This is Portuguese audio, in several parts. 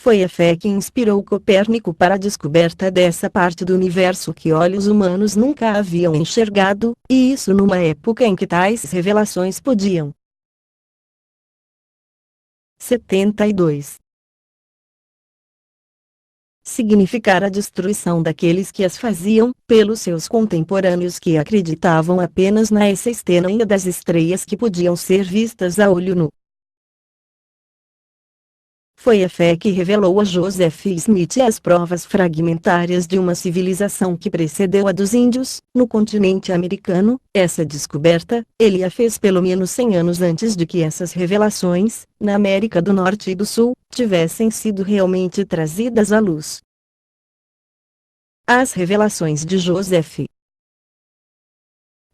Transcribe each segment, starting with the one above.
Foi a fé que inspirou Copérnico para a descoberta dessa parte do universo que olhos humanos nunca haviam enxergado, e isso numa época em que tais revelações podiam 72 significar a destruição daqueles que as faziam, pelos seus contemporâneos que acreditavam apenas na existência das estrelas que podiam ser vistas a olho nu. Foi a fé que revelou a Joseph Smith as provas fragmentárias de uma civilização que precedeu a dos índios, no continente americano. Essa descoberta, ele a fez pelo menos 100 anos antes de que essas revelações, na América do Norte e do Sul, tivessem sido realmente trazidas à luz. As revelações de Joseph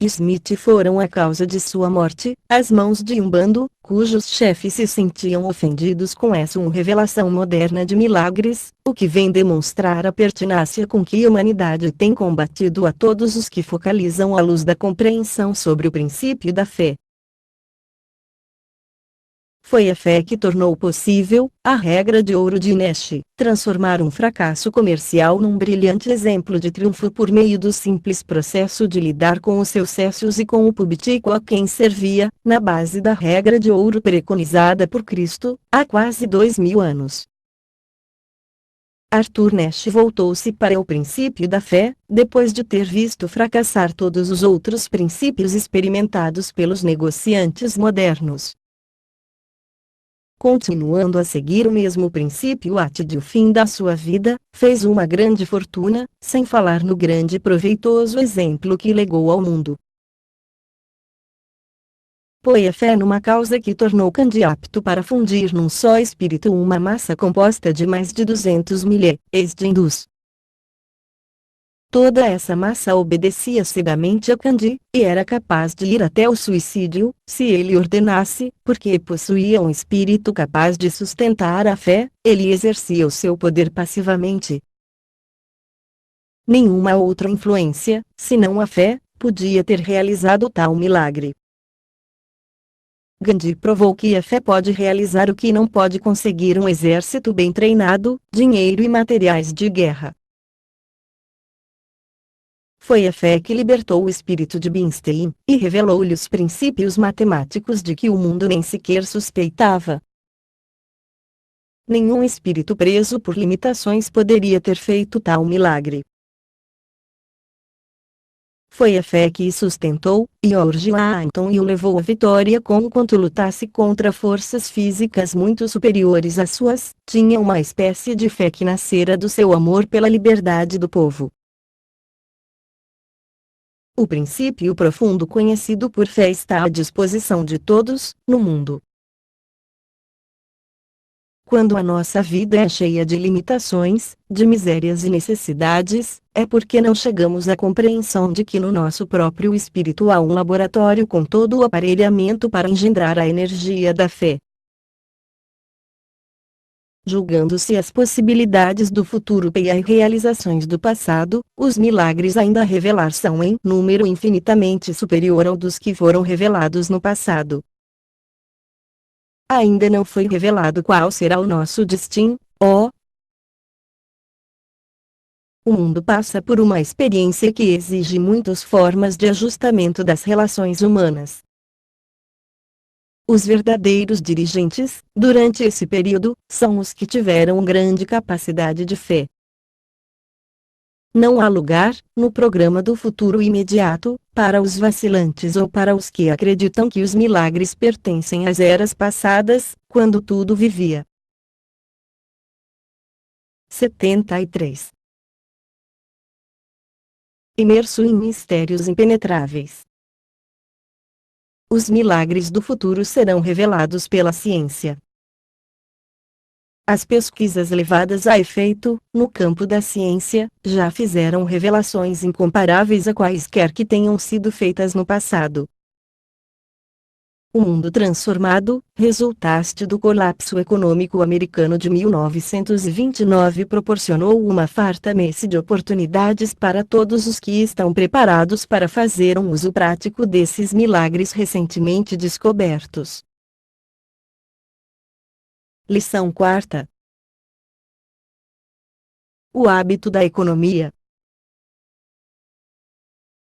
Smith foram a causa de sua morte, às mãos de um bando, cujos chefes se sentiam ofendidos com essa revelação moderna de milagres, o que vem demonstrar a pertinácia com que a humanidade tem combatido a todos os que focalizam a luz da compreensão sobre o princípio da fé. Foi a fé que tornou possível a regra de ouro de Nash, transformar um fracasso comercial num brilhante exemplo de triunfo por meio do simples processo de lidar com os seus cécios e com o público a quem servia, na base da regra de ouro preconizada por Cristo, há quase 2000 anos. Arthur Nash voltou-se para o princípio da fé, depois de ter visto fracassar todos os outros princípios experimentados pelos negociantes modernos. Continuando a seguir o mesmo princípio até o fim da sua vida, fez uma grande fortuna, sem falar no grande e proveitoso exemplo que legou ao mundo. Põe a fé numa causa que tornou Gandhi apto para fundir num só espírito uma massa composta de mais de 200 milhões de hindus. Toda essa massa obedecia cegamente a Gandhi, e era capaz de ir até o suicídio, se ele ordenasse, porque possuía um espírito capaz de sustentar a fé. Ele exercia o seu poder passivamente. Nenhuma outra influência, senão a fé, podia ter realizado tal milagre. Gandhi provou que a fé pode realizar o que não pode conseguir um exército bem treinado, dinheiro e materiais de guerra. Foi a fé que libertou o espírito de Einstein, e revelou-lhe os princípios matemáticos de que o mundo nem sequer suspeitava. Nenhum espírito preso por limitações poderia ter feito tal milagre. Foi a fé que sustentou, George Washington e o levou à vitória conquanto lutasse contra forças físicas muito superiores às suas. Tinha uma espécie de fé que nascera do seu amor pela liberdade do povo. O princípio profundo conhecido por fé está à disposição de todos, no mundo. Quando a nossa vida é cheia de limitações, de misérias e necessidades, é porque não chegamos à compreensão de que no nosso próprio espírito há um laboratório com todo o aparelhamento para engendrar a energia da fé. Julgando-se as possibilidades do futuro e as realizações do passado, os milagres ainda a revelar são em número infinitamente superior ao dos que foram revelados no passado. Ainda não foi revelado qual será o nosso destino, ó. O mundo passa por uma experiência que exige muitas formas de ajustamento das relações humanas. Os verdadeiros dirigentes, durante esse período, são os que tiveram grande capacidade de fé. Não há lugar, no programa do futuro imediato, para os vacilantes ou para os que acreditam que os milagres pertencem às eras passadas, quando tudo vivia. 73. Imerso em mistérios impenetráveis. Os milagres do futuro serão revelados pela ciência. As pesquisas levadas a efeito, no campo da ciência, já fizeram revelações incomparáveis a quaisquer que tenham sido feitas no passado. O mundo transformado, resultante do colapso econômico americano de 1929, proporcionou uma farta-messe de oportunidades para todos os que estão preparados para fazer um uso prático desses milagres recentemente descobertos. Lição 4. O hábito da economia.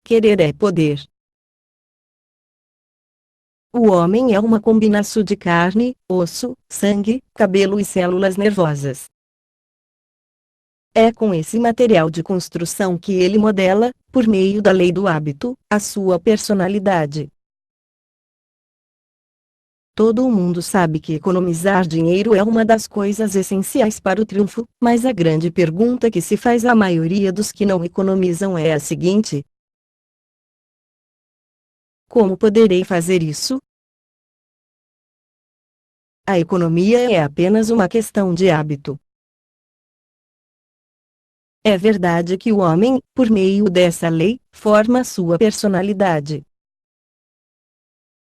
Querer é poder. O homem é uma combinação de carne, osso, sangue, cabelo e células nervosas. É com esse material de construção que ele modela, por meio da lei do hábito, a sua personalidade. Todo mundo sabe que economizar dinheiro é uma das coisas essenciais para o triunfo, mas a grande pergunta que se faz à maioria dos que não economizam é a seguinte: como poderei fazer isso? A economia é apenas uma questão de hábito. É verdade que o homem, por meio dessa lei, forma sua personalidade.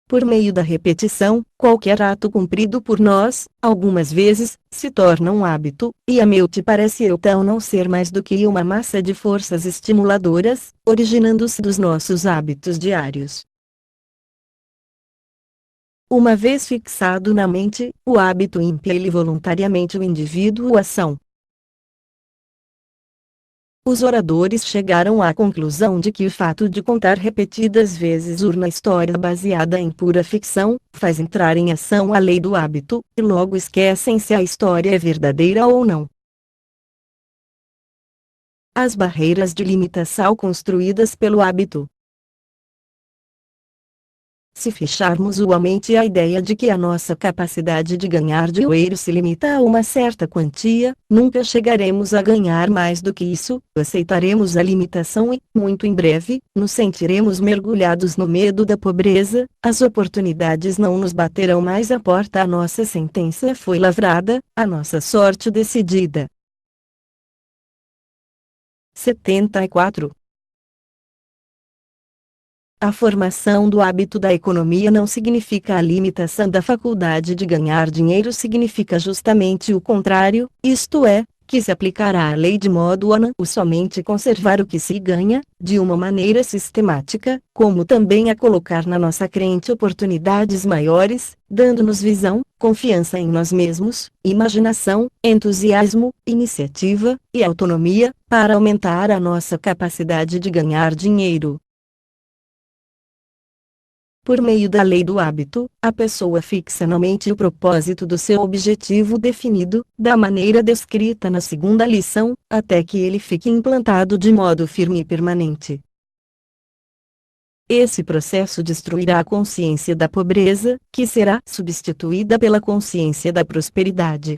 Por meio da repetição, qualquer ato cumprido por nós, algumas vezes, se torna um hábito, e a meu te parece então não ser mais do que uma massa de forças estimuladoras, originando-se dos nossos hábitos diários. Uma vez fixado na mente, o hábito impele voluntariamente o indivíduo à ação. Os oradores chegaram à conclusão de que o fato de contar repetidas vezes uma história baseada em pura ficção, faz entrar em ação a lei do hábito, e logo esquecem se a história é verdadeira ou não. As barreiras de limitação construídas pelo hábito. Se fecharmos a mente à ideia de que a nossa capacidade de ganhar dinheiro se limita a uma certa quantia, nunca chegaremos a ganhar mais do que isso, aceitaremos a limitação e, muito em breve, nos sentiremos mergulhados no medo da pobreza, as oportunidades não nos baterão mais à porta, a nossa sentença foi lavrada, a nossa sorte decidida. 74. A formação do hábito da economia não significa a limitação da faculdade de ganhar dinheiro, significa justamente o contrário, isto é, que se aplicará a lei de modo a não somente conservar o que se ganha, de uma maneira sistemática, como também a colocar na nossa frente oportunidades maiores, dando-nos visão, confiança em nós mesmos, imaginação, entusiasmo, iniciativa e autonomia, para aumentar a nossa capacidade de ganhar dinheiro. Por meio da lei do hábito, a pessoa fixa na mente o propósito do seu objetivo definido, da maneira descrita na segunda lição, até que ele fique implantado de modo firme e permanente. Esse processo destruirá a consciência da pobreza, que será substituída pela consciência da prosperidade.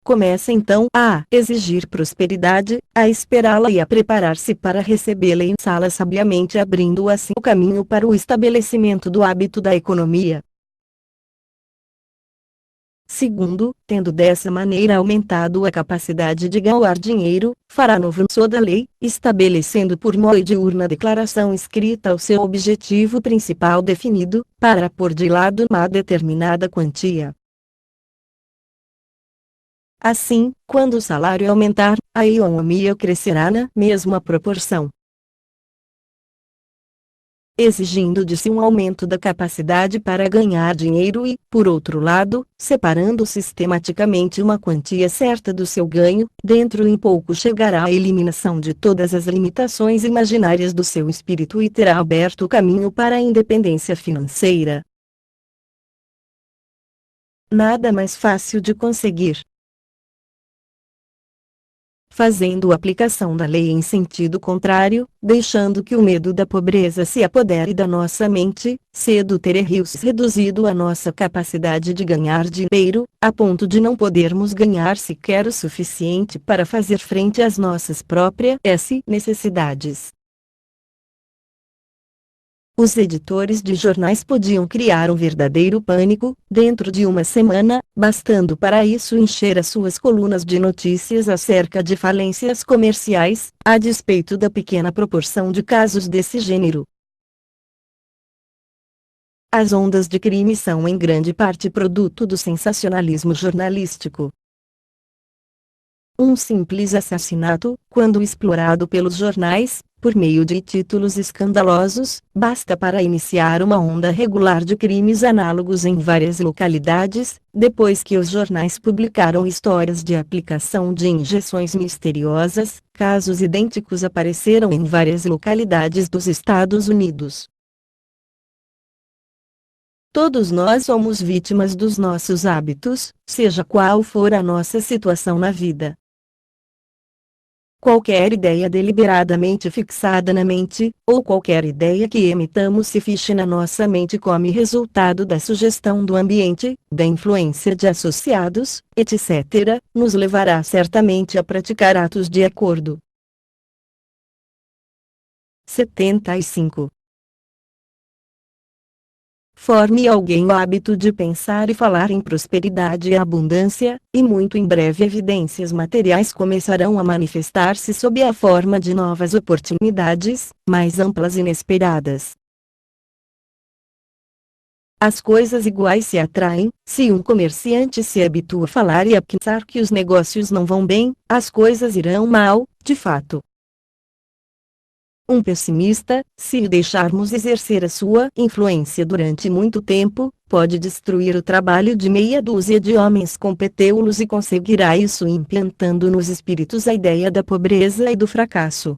Começa então a exigir prosperidade, a esperá-la e a preparar-se para recebê-la em sala sabiamente, abrindo assim o caminho para o estabelecimento do hábito da economia. Segundo, tendo dessa maneira aumentado a capacidade de ganhar dinheiro, fará novo uso da lei, estabelecendo por meio de uma declaração escrita o seu objetivo principal definido, para pôr de lado uma determinada quantia. Assim, quando o salário aumentar, a economia crescerá na mesma proporção, exigindo de si um aumento da capacidade para ganhar dinheiro e, por outro lado, separando sistematicamente uma quantia certa do seu ganho, dentro em pouco chegará à eliminação de todas as limitações imaginárias do seu espírito e terá aberto o caminho para a independência financeira. Nada mais fácil de conseguir. Fazendo aplicação da lei em sentido contrário, deixando que o medo da pobreza se apodere da nossa mente, cedo teremos reduzido a nossa capacidade de ganhar dinheiro, a ponto de não podermos ganhar sequer o suficiente para fazer frente às nossas próprias necessidades. Os editores de jornais podiam criar um verdadeiro pânico, dentro de uma semana, bastando para isso encher as suas colunas de notícias acerca de falências comerciais, a despeito da pequena proporção de casos desse gênero. As ondas de crime são em grande parte produto do sensacionalismo jornalístico. Um simples assassinato, quando explorado pelos jornais, por meio de títulos escandalosos, basta para iniciar uma onda regular de crimes análogos em várias localidades, depois que os jornais publicaram histórias de aplicação de injeções misteriosas, casos idênticos apareceram em várias localidades dos Estados Unidos. Todos nós somos vítimas dos nossos hábitos, seja qual for a nossa situação na vida. Qualquer ideia deliberadamente fixada na mente, ou qualquer ideia que emitamos se fixe na nossa mente como resultado da sugestão do ambiente, da influência de associados, etc., nos levará certamente a praticar atos de acordo. 75. Forme alguém o hábito de pensar e falar em prosperidade e abundância, e muito em breve evidências materiais começarão a manifestar-se sob a forma de novas oportunidades, mais amplas e inesperadas. As coisas iguais se atraem. Se um comerciante se habitua a falar e a pensar que os negócios não vão bem, as coisas irão mal, de fato. Um pessimista, se o deixarmos exercer a sua influência durante muito tempo, pode destruir o trabalho de meia dúzia de homens competentes e conseguirá isso implantando nos espíritos a ideia da pobreza e do fracasso.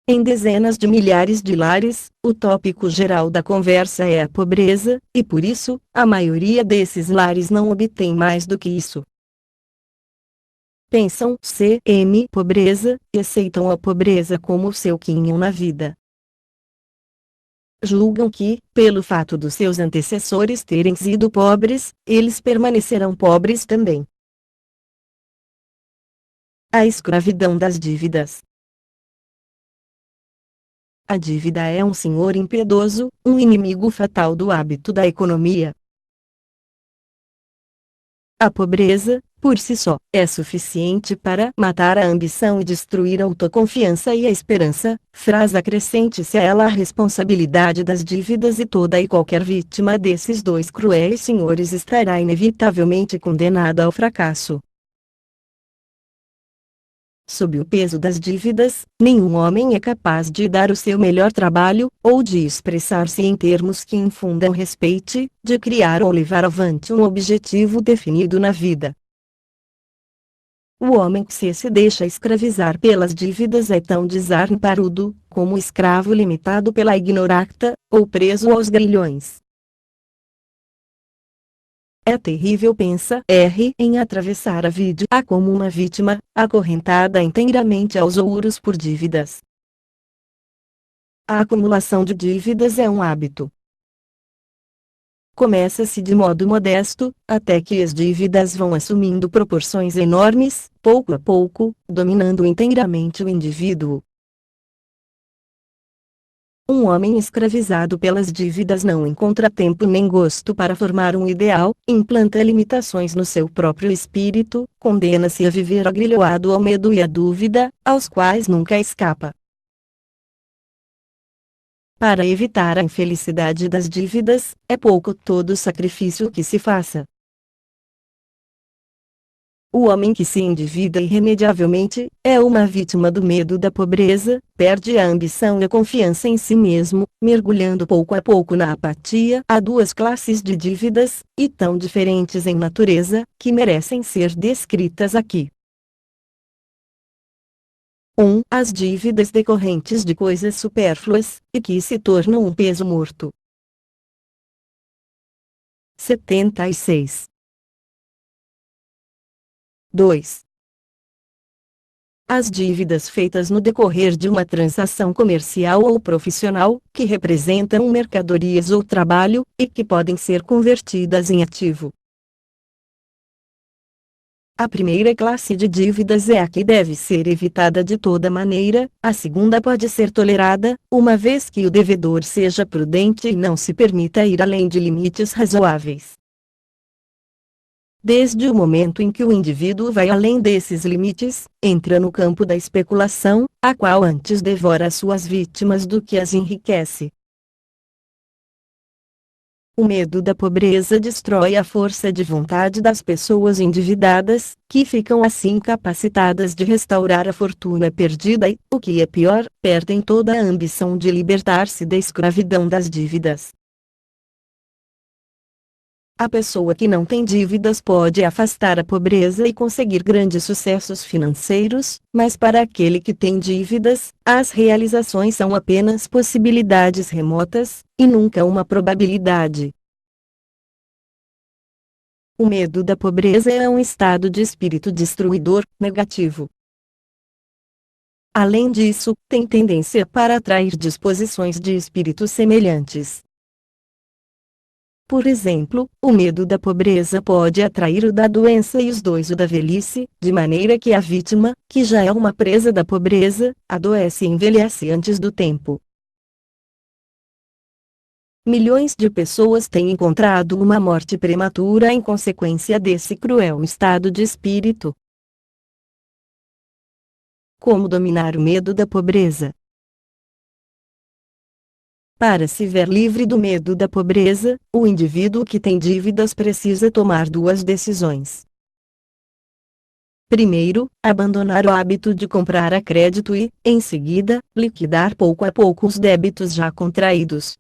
Em dezenas de milhares de lares, o tópico geral da conversa é a pobreza, e por isso, a maioria desses lares não obtém mais do que isso. Pensam pobreza, e aceitam a pobreza como o seu quinhão na vida. Julgam que, pelo fato dos seus antecessores terem sido pobres, eles permanecerão pobres também. A escravidão das dívidas. A dívida é um senhor impiedoso, um inimigo fatal do hábito da economia. A pobreza, por si só, é suficiente para matar a ambição e destruir a autoconfiança e a esperança. Acrescente-se a ela a responsabilidade das dívidas e toda e qualquer vítima desses dois cruéis senhores estará inevitavelmente condenada ao fracasso. Sob o peso das dívidas, nenhum homem é capaz de dar o seu melhor trabalho, ou de expressar-se em termos que infundam respeito, de criar ou levar avante um objetivo definido na vida. O homem que se deixa escravizar pelas dívidas é tão desamparados, como o escravo limitado pela ignoracta, ou preso aos grilhões. É terrível pensa em atravessar a vida como uma vítima, acorrentada inteiramente aos ouros por dívidas. A acumulação de dívidas é um hábito. Começa-se de modo modesto, até que as dívidas vão assumindo proporções enormes, pouco a pouco, dominando inteiramente o indivíduo. Um homem escravizado pelas dívidas não encontra tempo nem gosto para formar um ideal, implanta limitações no seu próprio espírito, condena-se a viver agrilhoado ao medo e à dúvida, aos quais nunca escapa. Para evitar a infelicidade das dívidas, é pouco todo o sacrifício que se faça. O homem que se endivida irremediavelmente, é uma vítima do medo da pobreza, perde a ambição e a confiança em si mesmo, mergulhando pouco a pouco na apatia. Há duas classes de dívidas, e tão diferentes em natureza, que merecem ser descritas aqui. 1. As dívidas decorrentes de coisas supérfluas, e que se tornam um peso morto. 76. 2. As dívidas feitas no decorrer de uma transação comercial ou profissional, que representam mercadorias ou trabalho, e que podem ser convertidas em ativo. A primeira classe de dívidas é a que deve ser evitada de toda maneira, a segunda pode ser tolerada, uma vez que o devedor seja prudente e não se permita ir além de limites razoáveis. Desde o momento em que o indivíduo vai além desses limites, entra no campo da especulação, a qual antes devora suas vítimas do que as enriquece. O medo da pobreza destrói a força de vontade das pessoas endividadas, que ficam assim incapacitadas de restaurar a fortuna perdida e, o que é pior, perdem toda a ambição de libertar-se da escravidão das dívidas. A pessoa que não tem dívidas pode afastar a pobreza e conseguir grandes sucessos financeiros, mas para aquele que tem dívidas, as realizações são apenas possibilidades remotas, e nunca uma probabilidade. O medo da pobreza é um estado de espírito destruidor, negativo. Além disso, tem tendência para atrair disposições de espíritos semelhantes. Por exemplo, o medo da pobreza pode atrair o da doença e os dois o da velhice, de maneira que a vítima, que já é uma presa da pobreza, adoece e envelhece antes do tempo. Milhões de pessoas têm encontrado uma morte prematura em consequência desse cruel estado de espírito. Como dominar o medo da pobreza? Para se ver livre do medo da pobreza, o indivíduo que tem dívidas precisa tomar duas decisões. Primeiro, abandonar o hábito de comprar a crédito e, em seguida, liquidar pouco a pouco os débitos já contraídos.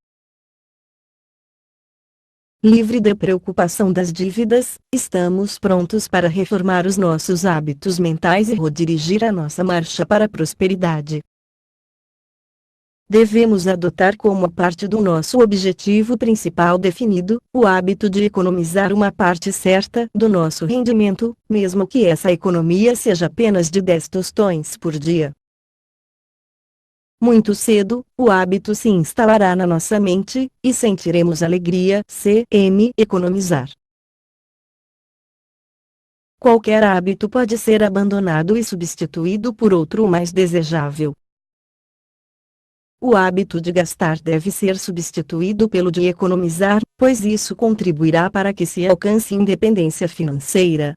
Livre da preocupação das dívidas, estamos prontos para reformar os nossos hábitos mentais e redirigir a nossa marcha para a prosperidade. Devemos adotar como parte do nosso objetivo principal definido, o hábito de economizar uma parte certa do nosso rendimento, mesmo que essa economia seja apenas de 10 tostões por dia. Muito cedo, o hábito se instalará na nossa mente, e sentiremos alegria economizar. Qualquer hábito pode ser abandonado e substituído por outro mais desejável. O hábito de gastar deve ser substituído pelo de economizar, pois isso contribuirá para que se alcance independência financeira.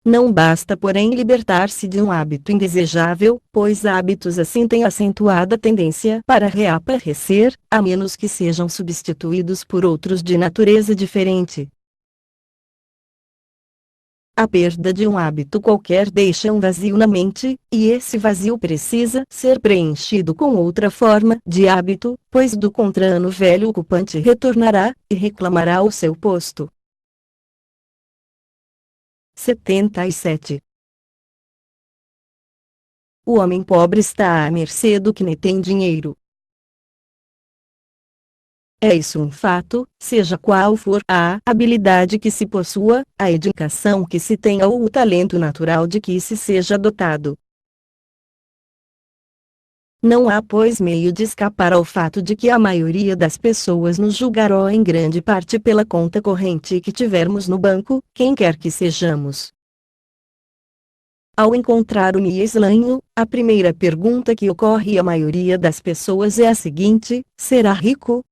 Não basta porém libertar-se de um hábito indesejável, pois hábitos assim têm acentuada tendência para reaparecer, a menos que sejam substituídos por outros de natureza diferente. A perda de um hábito qualquer deixa um vazio na mente, e esse vazio precisa ser preenchido com outra forma de hábito, pois do contrário o velho ocupante retornará, e reclamará o seu posto. 77. O homem pobre está à mercê do que nem tem dinheiro. É isso um fato, seja qual for a habilidade que se possua, a educação que se tenha ou o talento natural de que se seja dotado. Não há pois meio de escapar ao fato de que a maioria das pessoas nos julgará em grande parte pela conta corrente que tivermos no banco, quem quer que sejamos. Ao encontrar o Mieslanho, a primeira pergunta que ocorre à maioria das pessoas é a seguinte: será rico?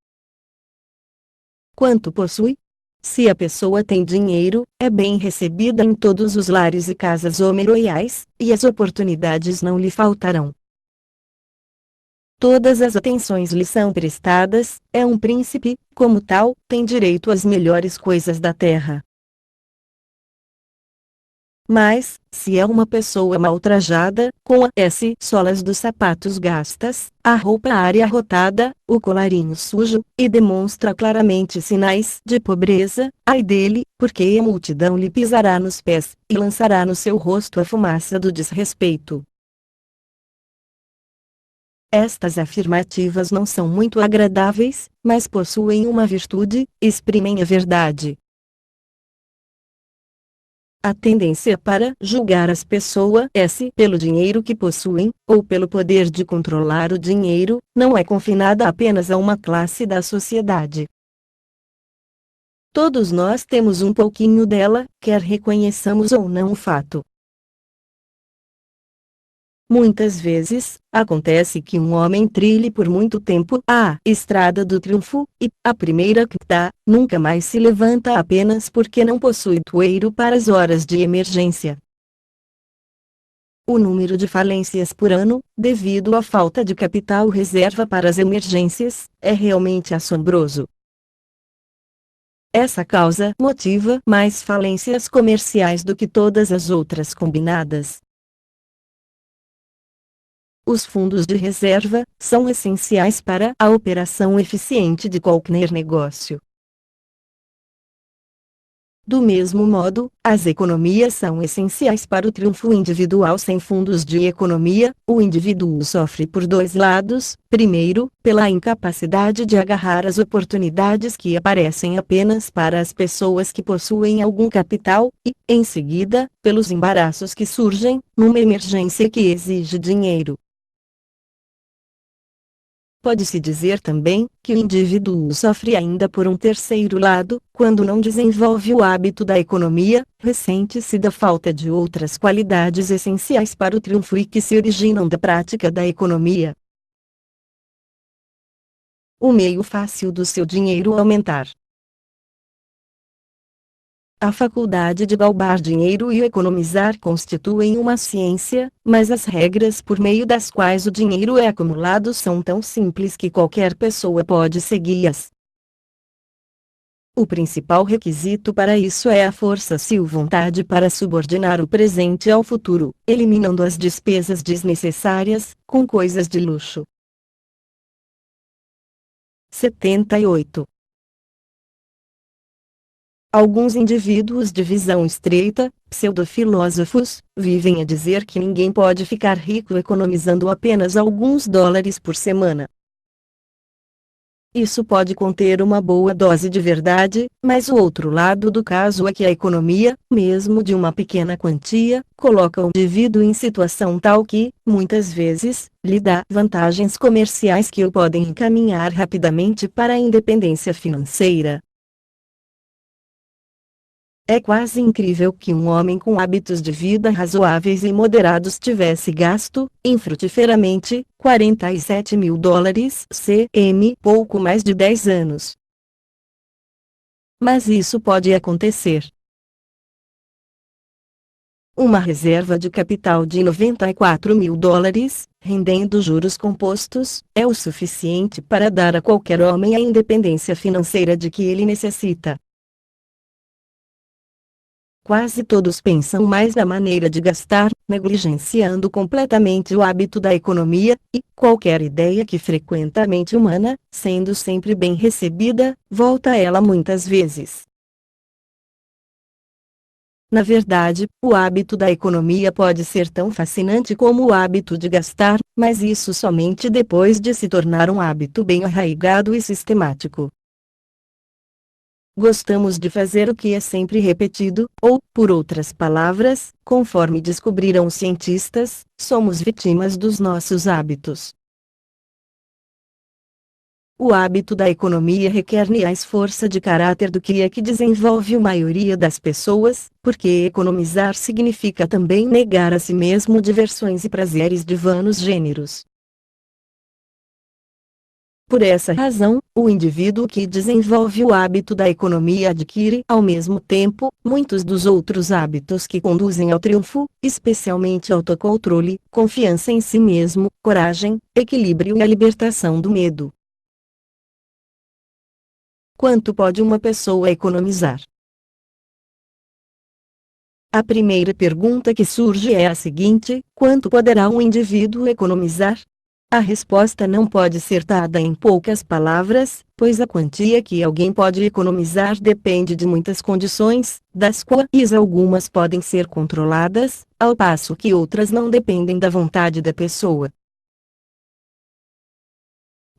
Quanto possui? Se a pessoa tem dinheiro, é bem recebida em todos os lares e casas homeroiais, e as oportunidades não lhe faltarão. Todas as atenções lhe são prestadas, é um príncipe, como tal, tem direito às melhores coisas da terra. Mas, se é uma pessoa mal trajada, com as solas dos sapatos gastas, a roupa área arrotada, o colarinho sujo, e demonstra claramente sinais de pobreza, ai dele, porque a multidão lhe pisará nos pés, e lançará no seu rosto a fumaça do desrespeito. Estas afirmativas não são muito agradáveis, mas possuem uma virtude: exprimem a verdade. A tendência para julgar as pessoas pelo dinheiro que possuem, ou pelo poder de controlar o dinheiro, não é confinada apenas a uma classe da sociedade. Todos nós temos um pouquinho dela, quer reconheçamos ou não o fato. Muitas vezes, acontece que um homem trilhe por muito tempo a estrada do triunfo, e, a primeira que dá, nunca mais se levanta apenas porque não possui dinheiro para as horas de emergência. O número de falências por ano, devido à falta de capital reserva para as emergências, é realmente assombroso. Essa causa motiva mais falências comerciais do que todas as outras combinadas. Os fundos de reserva são essenciais para a operação eficiente de qualquer negócio. Do mesmo modo, as economias são essenciais para o triunfo individual. Sem fundos de economia, o indivíduo sofre por dois lados: primeiro, pela incapacidade de agarrar as oportunidades que aparecem apenas para as pessoas que possuem algum capital, e, em seguida, pelos embaraços que surgem numa emergência que exige dinheiro. Pode-se dizer também que o indivíduo sofre ainda por um terceiro lado, quando não desenvolve o hábito da economia, ressente-se da falta de outras qualidades essenciais para o triunfo e que se originam da prática da economia. O meio fácil do seu dinheiro aumentar. A faculdade de galgar dinheiro e economizar constituem uma ciência, mas as regras por meio das quais o dinheiro é acumulado são tão simples que qualquer pessoa pode segui-las. O principal requisito para isso é a força-se ou vontade para subordinar o presente ao futuro, eliminando as despesas desnecessárias, com coisas de luxo. 78. Alguns indivíduos de visão estreita, pseudofilósofos, vivem a dizer que ninguém pode ficar rico economizando apenas alguns dólares por semana. Isso pode conter uma boa dose de verdade, mas o outro lado do caso é que a economia, mesmo de uma pequena quantia, coloca o indivíduo em situação tal que, muitas vezes, lhe dá vantagens comerciais que o podem encaminhar rapidamente para a independência financeira. É quase incrível que um homem com hábitos de vida razoáveis e moderados tivesse gasto, infrutíferamente, 47 mil dólares CM pouco mais de 10 anos. Mas isso pode acontecer. Uma reserva de capital de 94 mil dólares, rendendo juros compostos, é o suficiente para dar a qualquer homem a independência financeira de que ele necessita. Quase todos pensam mais na maneira de gastar, negligenciando completamente o hábito da economia, e qualquer ideia que frequenta a mente humana, sendo sempre bem recebida, volta a ela muitas vezes. Na verdade, o hábito da economia pode ser tão fascinante como o hábito de gastar, mas isso somente depois de se tornar um hábito bem arraigado e sistemático. Gostamos de fazer o que é sempre repetido, ou, por outras palavras, conforme descobriram os cientistas, somos vítimas dos nossos hábitos. O hábito da economia requer mais força de caráter do que a que desenvolve a maioria das pessoas, porque economizar significa também negar a si mesmo diversões e prazeres de vanos gêneros. Por essa razão, o indivíduo que desenvolve o hábito da economia adquire, ao mesmo tempo, muitos dos outros hábitos que conduzem ao triunfo, especialmente autocontrole, confiança em si mesmo, coragem, equilíbrio e a libertação do medo. Quanto pode uma pessoa economizar? A primeira pergunta que surge é a seguinte: quanto poderá um indivíduo economizar? A resposta não pode ser dada em poucas palavras, pois a quantia que alguém pode economizar depende de muitas condições, das quais algumas podem ser controladas, ao passo que outras não dependem da vontade da pessoa.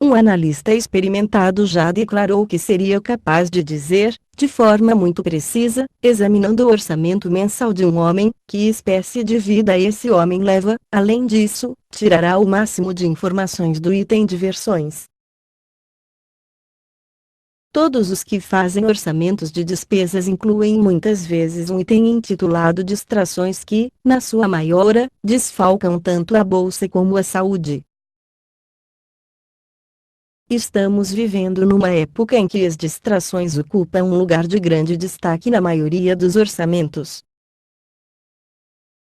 Um analista experimentado já declarou que seria capaz de dizer, de forma muito precisa, examinando o orçamento mensal de um homem, que espécie de vida esse homem leva. Além disso, tirará o máximo de informações do item diversões. Todos os que fazem orçamentos de despesas incluem muitas vezes um item intitulado distrações que, na sua maioria, desfalcam tanto a bolsa como a saúde. Estamos vivendo numa época em que as distrações ocupam um lugar de grande destaque na maioria dos orçamentos.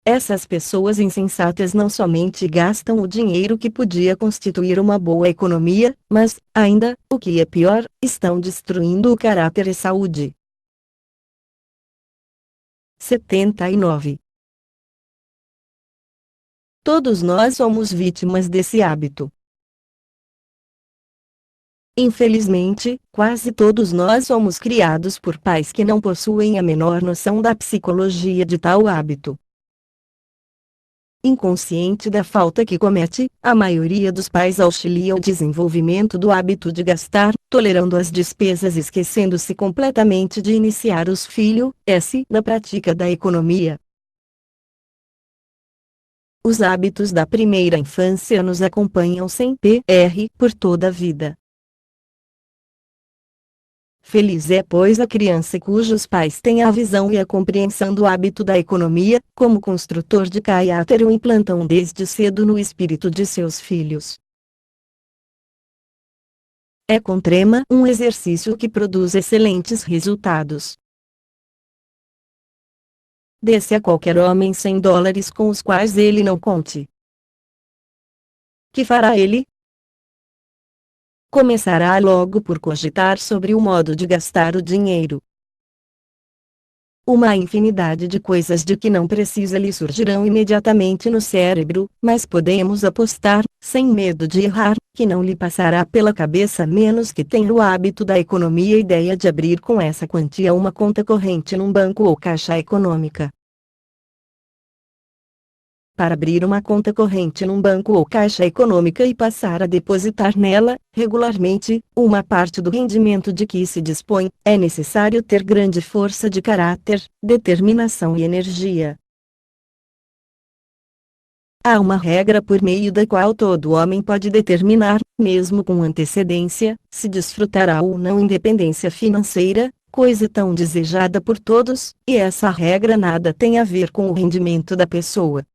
Essas pessoas insensatas não somente gastam o dinheiro que podia constituir uma boa economia, mas, ainda, o que é pior, estão destruindo o caráter e saúde. 79. Todos nós somos vítimas desse hábito. Infelizmente, quase todos nós somos criados por pais que não possuem a menor noção da psicologia de tal hábito. Inconsciente da falta que comete, a maioria dos pais auxilia o desenvolvimento do hábito de gastar, tolerando as despesas e esquecendo-se completamente de iniciar os filhos na prática da economia. Os hábitos da primeira infância nos acompanham sem por toda a vida. Feliz é, pois, a criança cujos pais têm a visão e a compreensão do hábito da economia, como construtor de caráter o implantam desde cedo no espírito de seus filhos. É com trema um exercício que produz excelentes resultados. Desse a qualquer homem $100 com os quais ele não conte. Que fará ele? Começará logo por cogitar sobre o modo de gastar o dinheiro. Uma infinidade de coisas de que não precisa lhe surgirão imediatamente no cérebro, mas podemos apostar, sem medo de errar, que não lhe passará pela cabeça menos que tenha o hábito da economia a ideia de abrir com essa quantia uma conta corrente num banco ou caixa econômica. Para abrir uma conta corrente num banco ou caixa econômica e passar a depositar nela, regularmente, uma parte do rendimento de que se dispõe, é necessário ter grande força de caráter, determinação e energia. Há uma regra por meio da qual todo homem pode determinar, mesmo com antecedência, se desfrutará ou não independência financeira, coisa tão desejada por todos, e essa regra nada tem a ver com o rendimento da pessoa.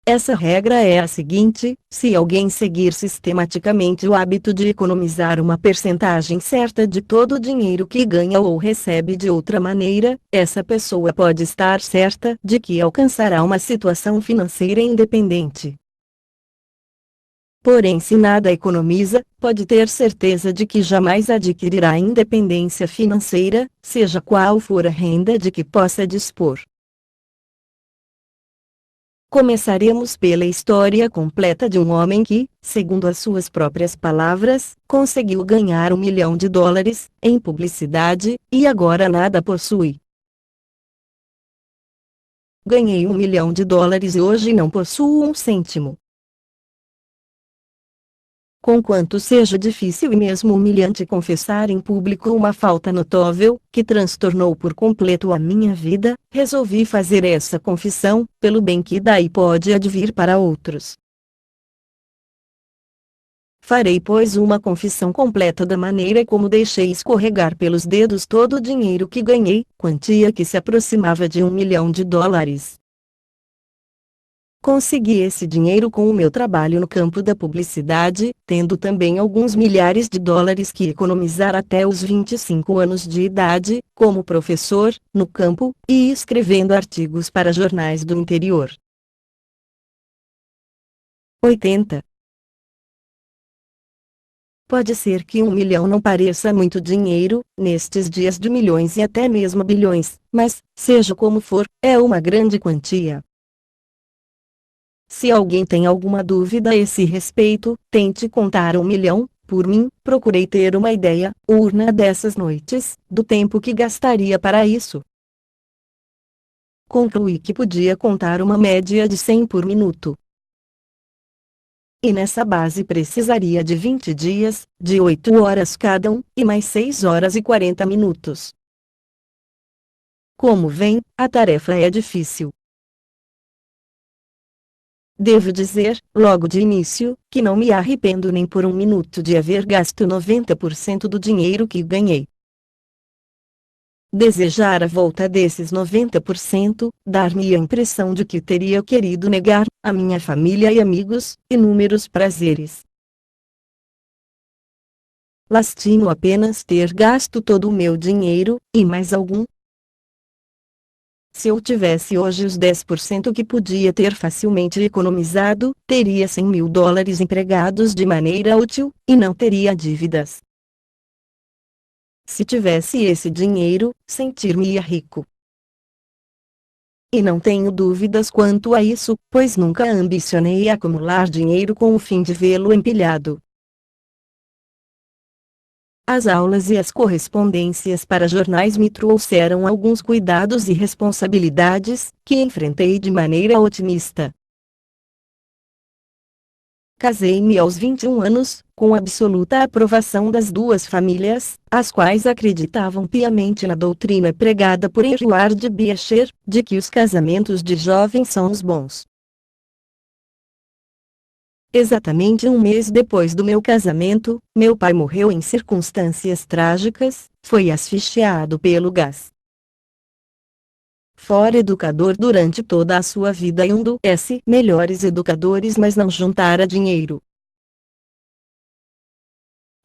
Essa regra é a seguinte: se alguém seguir sistematicamente o hábito de economizar uma percentagem certa de todo o dinheiro que ganha ou recebe de outra maneira, essa pessoa pode estar certa de que alcançará uma situação financeira independente. Porém, se nada economiza, pode ter certeza de que jamais adquirirá independência financeira, seja qual for a renda de que possa dispor. Começaremos pela história completa de um homem que, segundo as suas próprias palavras, conseguiu ganhar $1 milhão em publicidade, e agora nada possui. Ganhei $1 milhão e hoje não possuo um cêntimo. Conquanto seja difícil e mesmo humilhante confessar em público uma falta notável, que transtornou por completo a minha vida, resolvi fazer essa confissão, pelo bem que daí pode advir para outros. Farei, pois, uma confissão completa da maneira como deixei escorregar pelos dedos todo o dinheiro que ganhei, quantia que se aproximava de $1 milhão. Consegui esse dinheiro com o meu trabalho no campo da publicidade, tendo também alguns milhares de dólares que economizar até os 25 anos de idade, como professor, no campo, e escrevendo artigos para jornais do interior. 80. Pode ser que $1 milhão não pareça muito dinheiro, nestes dias de milhões e até mesmo bilhões, mas, seja como for, é uma grande quantia. Se alguém tem alguma dúvida a esse respeito, tente contar $1 milhão. Por mim, procurei ter uma ideia, urna dessas noites, do tempo que gastaria para isso. Concluí que podia contar uma média de 100 por minuto. E nessa base precisaria de 20 dias, de 8 horas cada um, e mais 6 horas e 40 minutos. Como vem, a tarefa é difícil. Devo dizer, logo de início, que não me arrependo nem por um minuto de haver gasto 90% do dinheiro que ganhei. Desejar a volta desses 90%, dar-me a impressão de que teria querido negar, a minha família e amigos, inúmeros prazeres. Lastimo apenas ter gasto todo o meu dinheiro, e mais algum. Se eu tivesse hoje os 10% que podia ter facilmente economizado, teria 100 mil dólares empregados de maneira útil, e não teria dívidas. Se tivesse esse dinheiro, sentir-me-ia rico. E não tenho dúvidas quanto a isso, pois nunca ambicionei acumular dinheiro com o fim de vê-lo empilhado. As aulas e as correspondências para jornais me trouxeram alguns cuidados e responsabilidades, que enfrentei de maneira otimista. Casei-me aos 21 anos, com absoluta aprovação das duas famílias, as quais acreditavam piamente na doutrina pregada por Edward Beecher, de que os casamentos de jovens são os bons. Exatamente um mês depois do meu casamento, meu pai morreu em circunstâncias trágicas, foi asfixiado pelo gás. Fora educador durante toda a sua vida e um dos melhores educadores, mas não juntara dinheiro.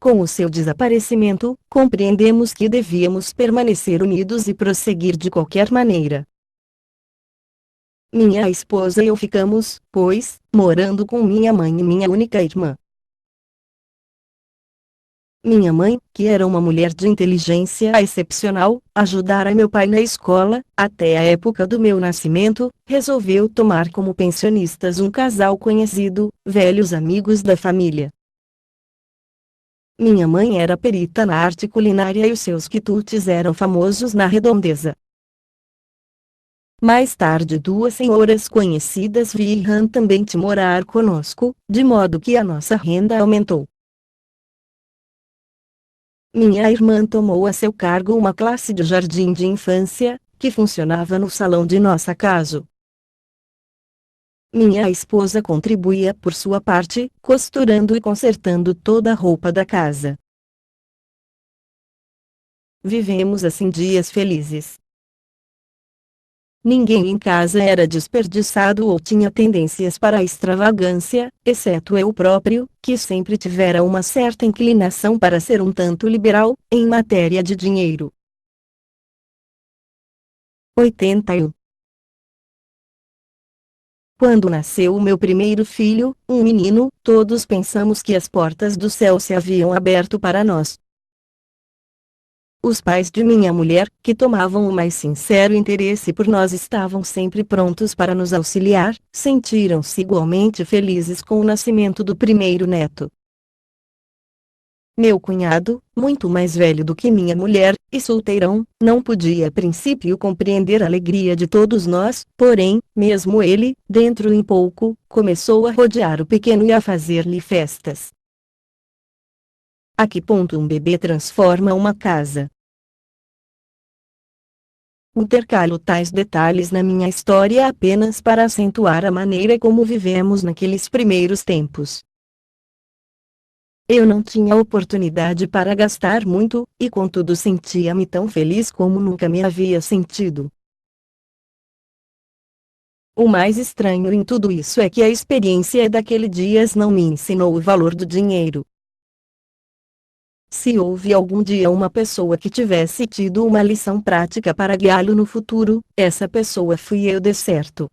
Com o seu desaparecimento, compreendemos que devíamos permanecer unidos e prosseguir de qualquer maneira. Minha esposa e eu ficamos, pois, morando com minha mãe e minha única irmã. Minha mãe, que era uma mulher de inteligência excepcional, ajudara meu pai na escola, até a época do meu nascimento, resolveu tomar como pensionistas um casal conhecido, velhos amigos da família. Minha mãe era perita na arte culinária e os seus quitutes eram famosos na redondeza. Mais tarde duas senhoras conhecidas vieram também te morar conosco, de modo que a nossa renda aumentou. Minha irmã tomou a seu cargo uma classe de jardim de infância, que funcionava no salão de nossa casa. Minha esposa contribuía por sua parte, costurando e consertando toda a roupa da casa. Vivemos assim dias felizes. Ninguém em casa era desperdiçado ou tinha tendências para a extravagância, exceto eu próprio, que sempre tivera uma certa inclinação para ser um tanto liberal, em matéria de dinheiro. 81. Quando nasceu o meu primeiro filho, um menino, todos pensamos que as portas do céu se haviam aberto para nós. Os pais de minha mulher, que tomavam o mais sincero interesse por nós, estavam sempre prontos para nos auxiliar, sentiram-se igualmente felizes com o nascimento do primeiro neto. Meu cunhado, muito mais velho do que minha mulher, e solteirão, não podia a princípio compreender a alegria de todos nós, porém, mesmo ele, dentro em pouco, começou a rodear o pequeno e a fazer-lhe festas. A que ponto um bebê transforma uma casa? Intercalo tais detalhes na minha história apenas para acentuar a maneira como vivemos naqueles primeiros tempos. Eu não tinha oportunidade para gastar muito, e contudo sentia-me tão feliz como nunca me havia sentido. O mais estranho em tudo isso é que a experiência daquele dias não me ensinou o valor do dinheiro. Se houve algum dia uma pessoa que tivesse tido uma lição prática para guiá-lo no futuro, essa pessoa fui eu de certo.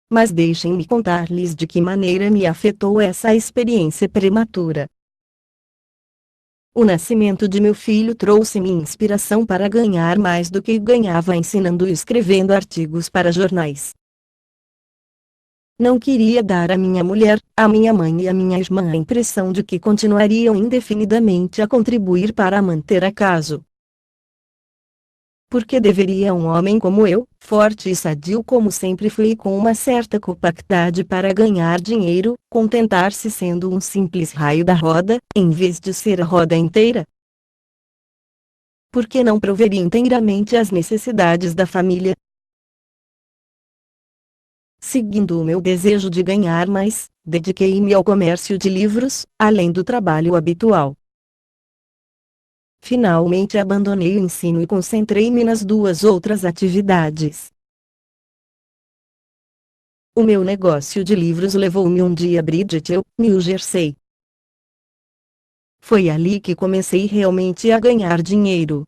Mas deixem-me contar-lhes de que maneira me afetou essa experiência prematura. O nascimento de meu filho trouxe-me inspiração para ganhar mais do que ganhava ensinando e escrevendo artigos para jornais. Não queria dar à minha mulher, à minha mãe e à minha irmã a impressão de que continuariam indefinidamente a contribuir para manter a casa. Porque deveria um homem como eu, forte e sadio como sempre fui e com uma certa compactade para ganhar dinheiro, contentar-se sendo um simples raio da roda, em vez de ser a roda inteira? Por que não proveria inteiramente as necessidades da família? Seguindo o meu desejo de ganhar mais, dediquei-me ao comércio de livros, além do trabalho habitual. Finalmente abandonei o ensino e concentrei-me nas duas outras atividades. O meu negócio de livros levou-me um dia a Bridgetown, New Jersey. Foi ali que comecei realmente a ganhar dinheiro.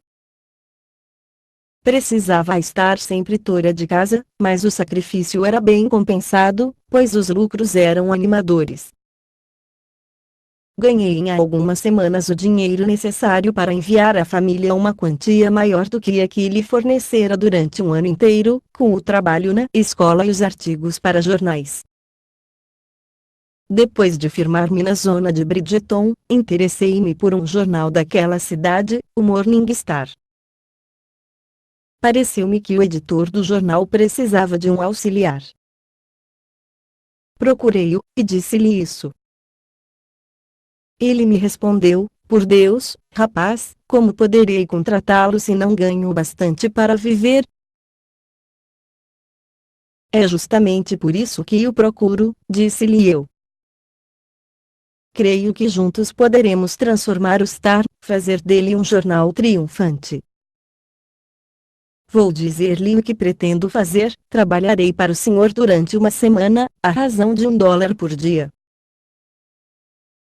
Precisava estar sempre fora de casa, mas o sacrifício era bem compensado, pois os lucros eram animadores. Ganhei em algumas semanas o dinheiro necessário para enviar à família uma quantia maior do que a que lhe fornecera durante um ano inteiro, com o trabalho na escola e os artigos para jornais. Depois de firmar-me na zona de Bridgeton, interessei-me por um jornal daquela cidade, o Morning Star. Pareceu-me que o editor do jornal precisava de um auxiliar. Procurei-o, e disse-lhe isso. Ele me respondeu: por Deus, rapaz, como poderei contratá-lo se não ganho bastante para viver? É justamente por isso que o procuro, disse-lhe eu. Creio que juntos poderemos transformar o Star, fazer dele um jornal triunfante. Vou dizer-lhe o que pretendo fazer: trabalharei para o senhor durante uma semana, à razão de $1 por dia.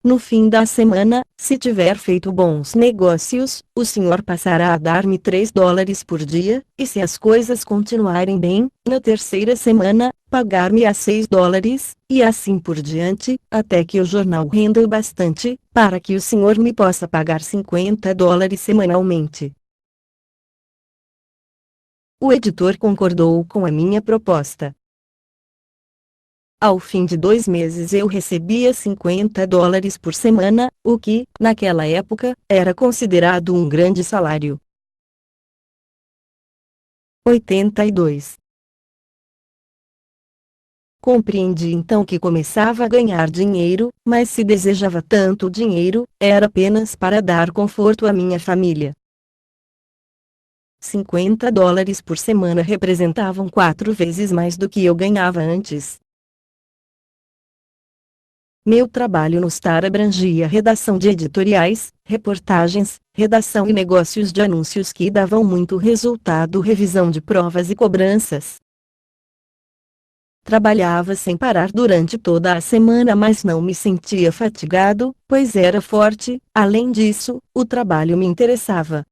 No fim da semana, se tiver feito bons negócios, o senhor passará a dar-me $3 por dia, e se as coisas continuarem bem, na terceira semana, pagar-me a $6, e assim por diante, até que o jornal renda o bastante, para que o senhor me possa pagar $50 semanalmente. O editor concordou com a minha proposta. Ao fim de 2 meses eu recebia $50 por semana, o que, naquela época, era considerado um grande salário. 82. Compreendi então que começava a ganhar dinheiro, mas se desejava tanto dinheiro, era apenas para dar conforto à minha família. $50 por semana representavam 4 vezes mais do que eu ganhava antes. Meu trabalho no Star abrangia redação de editoriais, reportagens, redação e negócios de anúncios que davam muito resultado, revisão de provas e cobranças. Trabalhava sem parar durante toda a semana, mas não me sentia fatigado, pois era forte. Além disso, o trabalho me interessava.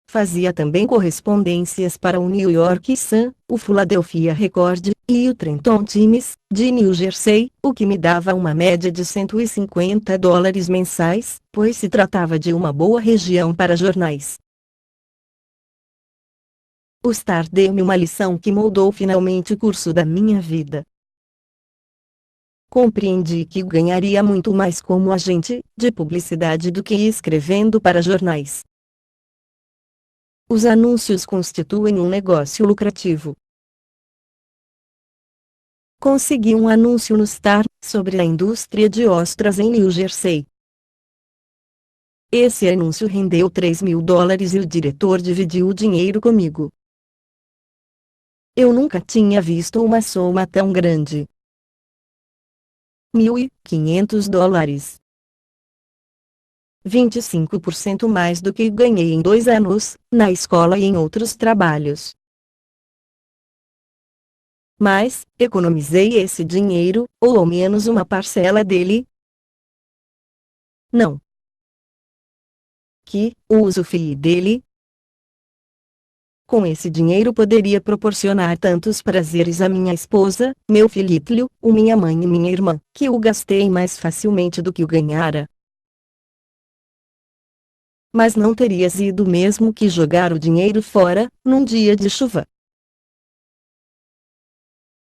Fazia também correspondências para o New York Sun, o Philadelphia Record, e o Trenton Times, de New Jersey, o que me dava uma média de $150 mensais, pois se tratava de uma boa região para jornais. O Star deu-me uma lição que moldou finalmente o curso da minha vida. Compreendi que ganharia muito mais como agente de publicidade do que escrevendo para jornais. Os anúncios constituem um negócio lucrativo. Consegui um anúncio no Star, sobre a indústria de ostras em New Jersey. Esse anúncio rendeu $3.000 e o diretor dividiu o dinheiro comigo. Eu nunca tinha visto uma soma tão grande. $1.500. 25% mais do que ganhei em 2 anos, na escola e em outros trabalhos. Mas, economizei esse dinheiro, ou ao menos uma parcela dele? Não. Que usufruí dele? Com esse dinheiro poderia proporcionar tantos prazeres à minha esposa, meu filho, minha mãe e minha irmã, que o gastei mais facilmente do que o ganhara. Mas não teria sido mesmo que jogar o dinheiro fora, num dia de chuva.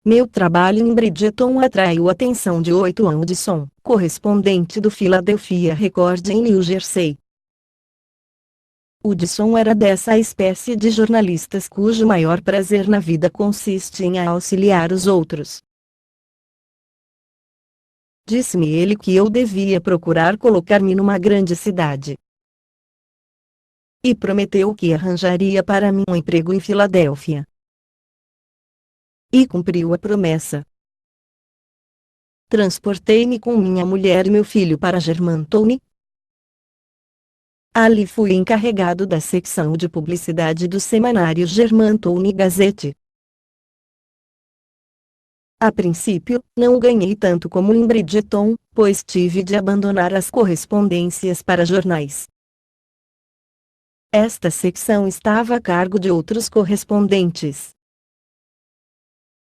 Meu trabalho em Bridgeton atraiu a atenção de Otto Anderson, correspondente do Philadelphia Record em New Jersey. Hudson era dessa espécie de jornalistas cujo maior prazer na vida consiste em auxiliar os outros. Disse-me ele que eu devia procurar colocar-me numa grande cidade. E prometeu que arranjaria para mim um emprego em Filadélfia. E cumpriu a promessa. Transportei-me com minha mulher e meu filho para Germantown. Ali fui encarregado da secção de publicidade do semanário Germantown Gazette. A princípio, não ganhei tanto como em Bridgeton, pois tive de abandonar as correspondências para jornais. Esta secção estava a cargo de outros correspondentes.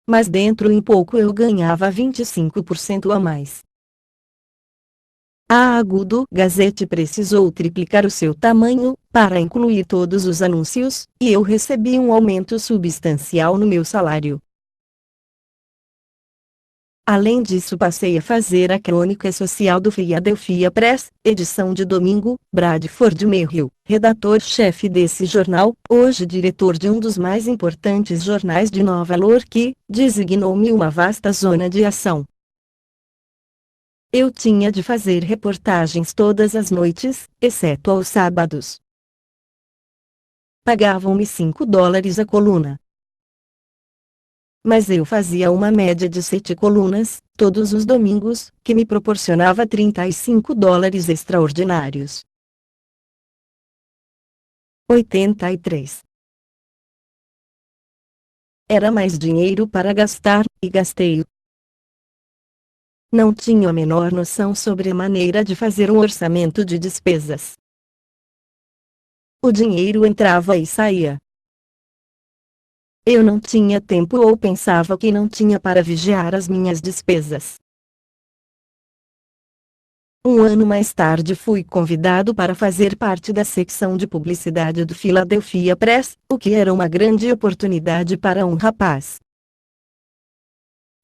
Mas dentro em pouco eu ganhava 25% a mais. A Agudo Gazette precisou triplicar o seu tamanho, para incluir todos os anúncios, e eu recebi um aumento substancial no meu salário. Além disso, passei a fazer a crônica social do Philadelphia Press, edição de domingo. Bradford Merrill, redator-chefe desse jornal, hoje diretor de um dos mais importantes jornais de Nova York, designou-me uma vasta zona de ação. Eu tinha de fazer reportagens todas as noites, exceto aos sábados. Pagavam-me $5 a coluna. Mas eu fazia uma média de 7 colunas, todos os domingos, que me proporcionava $35 extraordinários. 83. Era mais dinheiro para gastar, e gastei-o. Não tinha a menor noção sobre a maneira de fazer um orçamento de despesas. O dinheiro entrava e saía. Eu não tinha tempo ou pensava que não tinha para vigiar as minhas despesas. Um ano mais tarde fui convidado para fazer parte da secção de publicidade do Philadelphia Press, o que era uma grande oportunidade para um rapaz.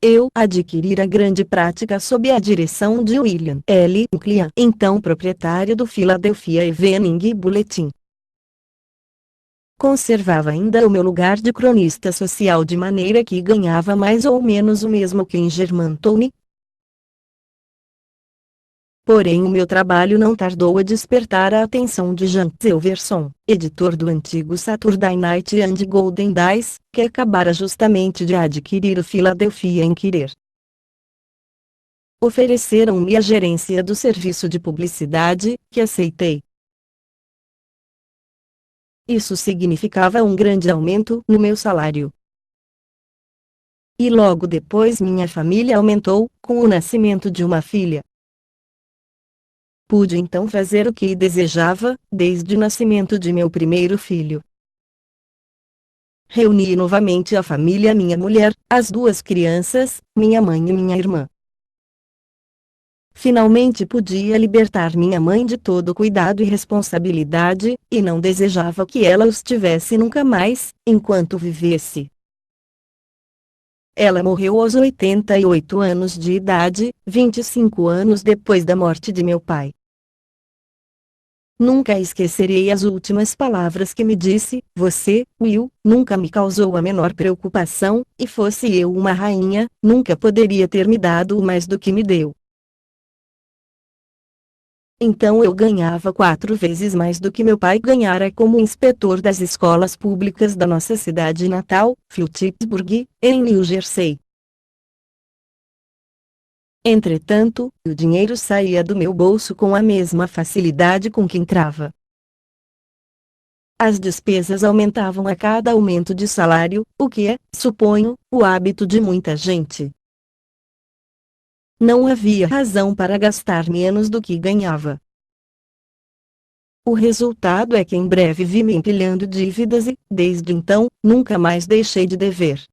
Eu adquiri a grande prática sob a direção de William L. Ucklea, então proprietário do Philadelphia Evening Bulletin. Conservava ainda o meu lugar de cronista social de maneira que ganhava mais ou menos o mesmo que em Germantown. Porém o meu trabalho não tardou a despertar a atenção de Jan Silverson, editor do antigo Saturday Night and Golden Days, que acabara justamente de adquirir o Philadelphia Inquirer. Ofereceram-me a gerência do serviço de publicidade, que aceitei. Isso significava um grande aumento no meu salário. E logo depois minha família aumentou, com o nascimento de uma filha. Pude então fazer o que desejava, desde o nascimento de meu primeiro filho. Reuni novamente a família, minha mulher, as duas crianças, minha mãe e minha irmã. Finalmente podia libertar minha mãe de todo cuidado e responsabilidade, e não desejava que ela os tivesse nunca mais, enquanto vivesse. Ela morreu aos 88 anos de idade, 25 anos depois da morte de meu pai. Nunca esquecerei as últimas palavras que me disse: "Você, Will, nunca me causou a menor preocupação, e fosse eu uma rainha, nunca poderia ter me dado mais do que me deu." Então eu ganhava 4 vezes mais do que meu pai ganhara como inspetor das escolas públicas da nossa cidade natal, Phillipsburg, em New Jersey. Entretanto, o dinheiro saía do meu bolso com a mesma facilidade com que entrava. As despesas aumentavam a cada aumento de salário, o que é, suponho, o hábito de muita gente. Não havia razão para gastar menos do que ganhava. O resultado é que em breve vi-me empilhando dívidas e, desde então, nunca mais deixei de dever.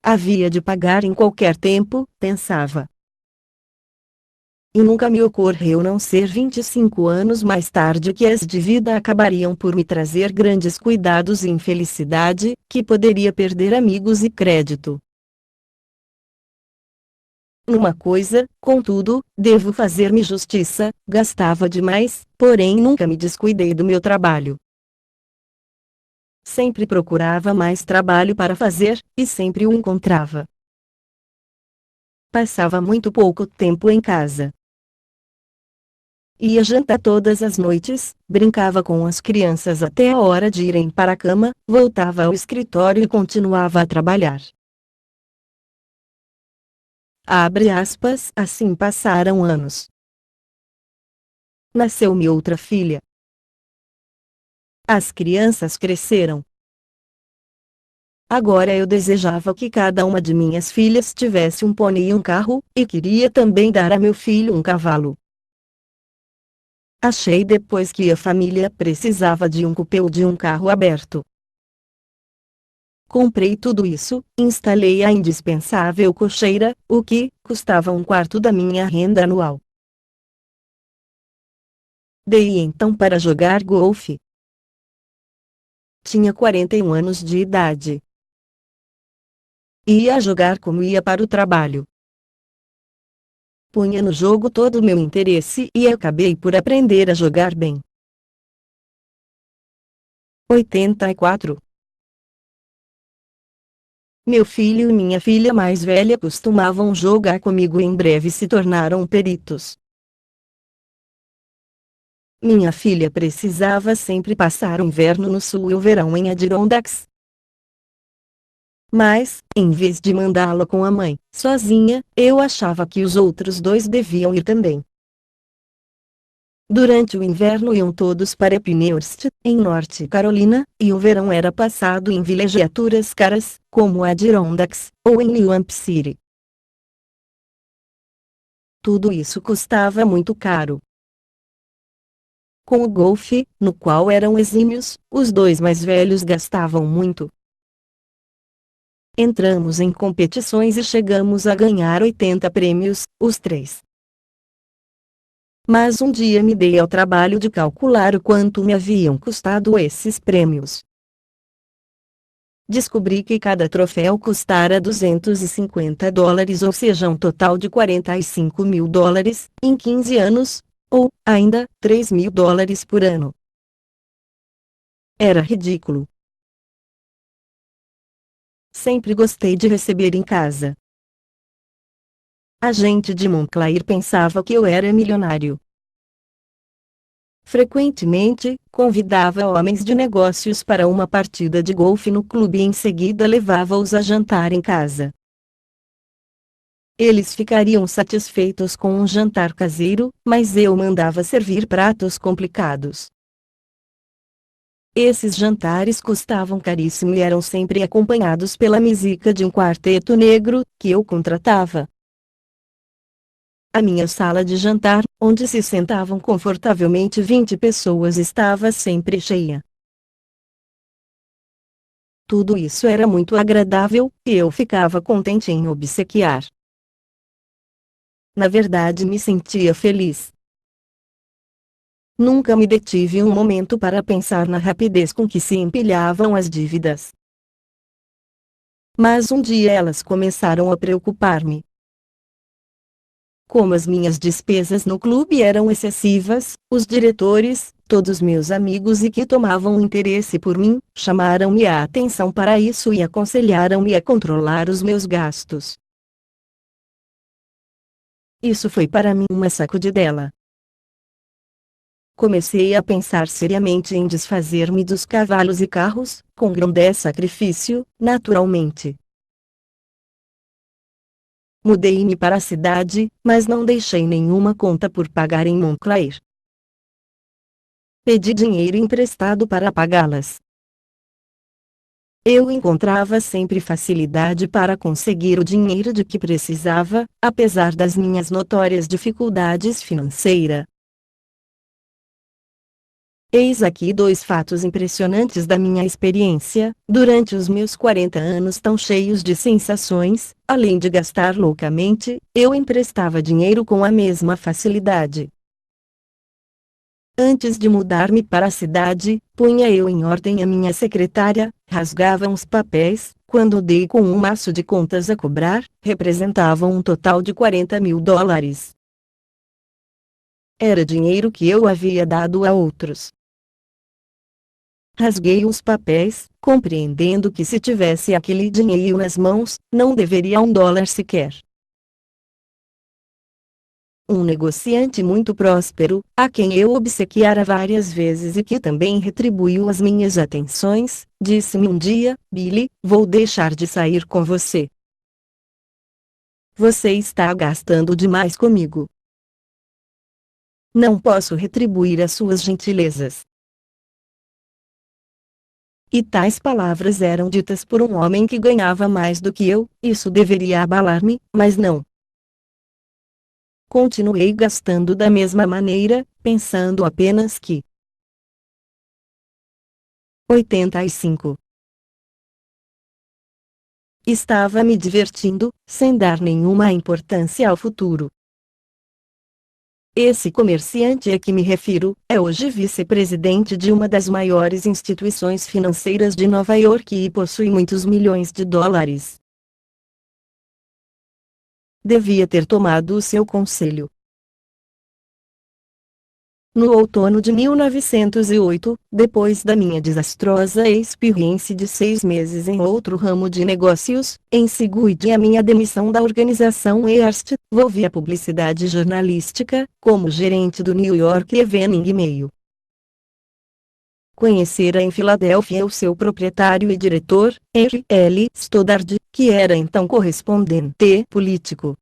Havia de pagar em qualquer tempo, pensava. E nunca me ocorreu não ser 25 anos mais tarde que as dívidas acabariam por me trazer grandes cuidados e infelicidade, que poderia perder amigos e crédito. Numa coisa, contudo, devo fazer-me justiça: gastava demais, porém nunca me descuidei do meu trabalho. Sempre procurava mais trabalho para fazer, e sempre o encontrava. Passava muito pouco tempo em casa. Ia jantar todas as noites, brincava com as crianças até a hora de irem para a cama, voltava ao escritório e continuava a trabalhar. Abre aspas, assim passaram anos. Nasceu-me outra filha. As crianças cresceram. Agora eu desejava que cada uma de minhas filhas tivesse um pônei e um carro, e queria também dar a meu filho um cavalo. Achei depois que a família precisava de um cupê ou de um carro aberto. Comprei tudo isso, instalei a indispensável cocheira, o que custava um quarto da minha renda anual. Dei então para jogar golfe. Tinha 41 anos de idade. Ia jogar como ia para o trabalho. Punha no jogo todo o meu interesse e acabei por aprender a jogar bem. 84. Meu filho e minha filha mais velha costumavam jogar comigo e em breve se tornaram peritos. Minha filha precisava sempre passar o inverno no sul e o verão em Adirondacks. Mas, em vez de mandá-la com a mãe, sozinha, eu achava que os outros dois deviam ir também. Durante o inverno iam todos para Pinehurst, em Norte Carolina, e o verão era passado em vilegiaturas caras, como Adirondacks, ou em New Hampshire. Tudo isso custava muito caro. Com o golfe, no qual eram exímios, os dois mais velhos gastavam muito. Entramos em competições e chegamos a ganhar 80 prêmios, os três. Mas um dia me dei ao trabalho de calcular o quanto me haviam custado esses prêmios. Descobri que cada troféu custara $250, ou seja, um total de $45 mil, em 15 anos, ou, ainda, $3.000 por ano. Era ridículo. Sempre gostei de receber em casa. A gente de Montclair pensava que eu era milionário. Frequentemente, convidava homens de negócios para uma partida de golfe no clube e em seguida levava-os a jantar em casa. Eles ficariam satisfeitos com um jantar caseiro, mas eu mandava servir pratos complicados. Esses jantares custavam caríssimo e eram sempre acompanhados pela música de um quarteto negro, que eu contratava. A minha sala de jantar, onde se sentavam confortavelmente 20 pessoas, estava sempre cheia. Tudo isso era muito agradável, e eu ficava contente em obsequiar. Na verdade, me sentia feliz. Nunca me detive um momento para pensar na rapidez com que se empilhavam as dívidas. Mas um dia elas começaram a preocupar-me. Como as minhas despesas no clube eram excessivas, os diretores, todos meus amigos e que tomavam interesse por mim, chamaram-me a atenção para isso e aconselharam-me a controlar os meus gastos. Isso foi para mim uma sacudidela. Comecei a pensar seriamente em desfazer-me dos cavalos e carros, com grande sacrifício, naturalmente. Mudei-me para a cidade, mas não deixei nenhuma conta por pagar em Montclair. Pedi dinheiro emprestado para pagá-las. Eu encontrava sempre facilidade para conseguir o dinheiro de que precisava, apesar das minhas notórias dificuldades financeiras. Eis aqui dois fatos impressionantes da minha experiência. Durante os meus 40 anos tão cheios de sensações, além de gastar loucamente, eu emprestava dinheiro com a mesma facilidade. Antes de mudar-me para a cidade, punha eu em ordem a minha secretária, rasgava uns papéis, quando dei com um maço de contas a cobrar, representavam um total de $40 mil. Era dinheiro que eu havia dado a outros. Rasguei os papéis, compreendendo que se tivesse aquele dinheiro nas mãos, não deveria $1 sequer. Um negociante muito próspero, a quem eu obsequiara várias vezes e que também retribuiu as minhas atenções, disse-me um dia: Billy, vou deixar de sair com você. Você está gastando demais comigo. Não posso retribuir as suas gentilezas. E tais palavras eram ditas por um homem que ganhava mais do que eu. Isso deveria abalar-me, mas não. Continuei gastando da mesma maneira, pensando apenas que 85. Estava me divertindo, sem dar nenhuma importância ao futuro. Esse comerciante a que me refiro, é hoje vice-presidente de uma das maiores instituições financeiras de Nova York e possui muitos milhões de dólares. Devia ter tomado o seu conselho. No outono de 1908, depois da minha desastrosa experiência de 6 meses em outro ramo de negócios, em seguida a minha demissão da organização Hearst, volvi à publicidade jornalística, como gerente do New York Evening Mail. Conhecera em Filadélfia o seu proprietário e diretor, Henry L. Stoddard, que era então correspondente político.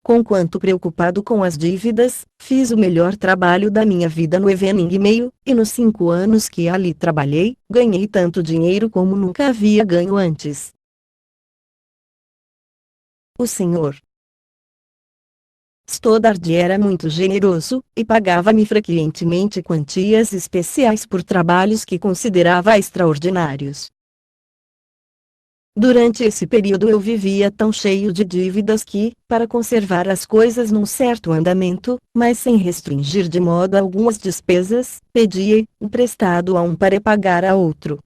Conquanto preocupado com as dívidas, fiz o melhor trabalho da minha vida no Evening Mail, e nos 5 anos que ali trabalhei, ganhei tanto dinheiro como nunca havia ganho antes. O Sr. Stoddard era muito generoso, e pagava-me frequentemente quantias especiais por trabalhos que considerava extraordinários. Durante esse período eu vivia tão cheio de dívidas que, para conservar as coisas num certo andamento, mas sem restringir de modo algum as despesas, pedia emprestado a um para pagar a outro.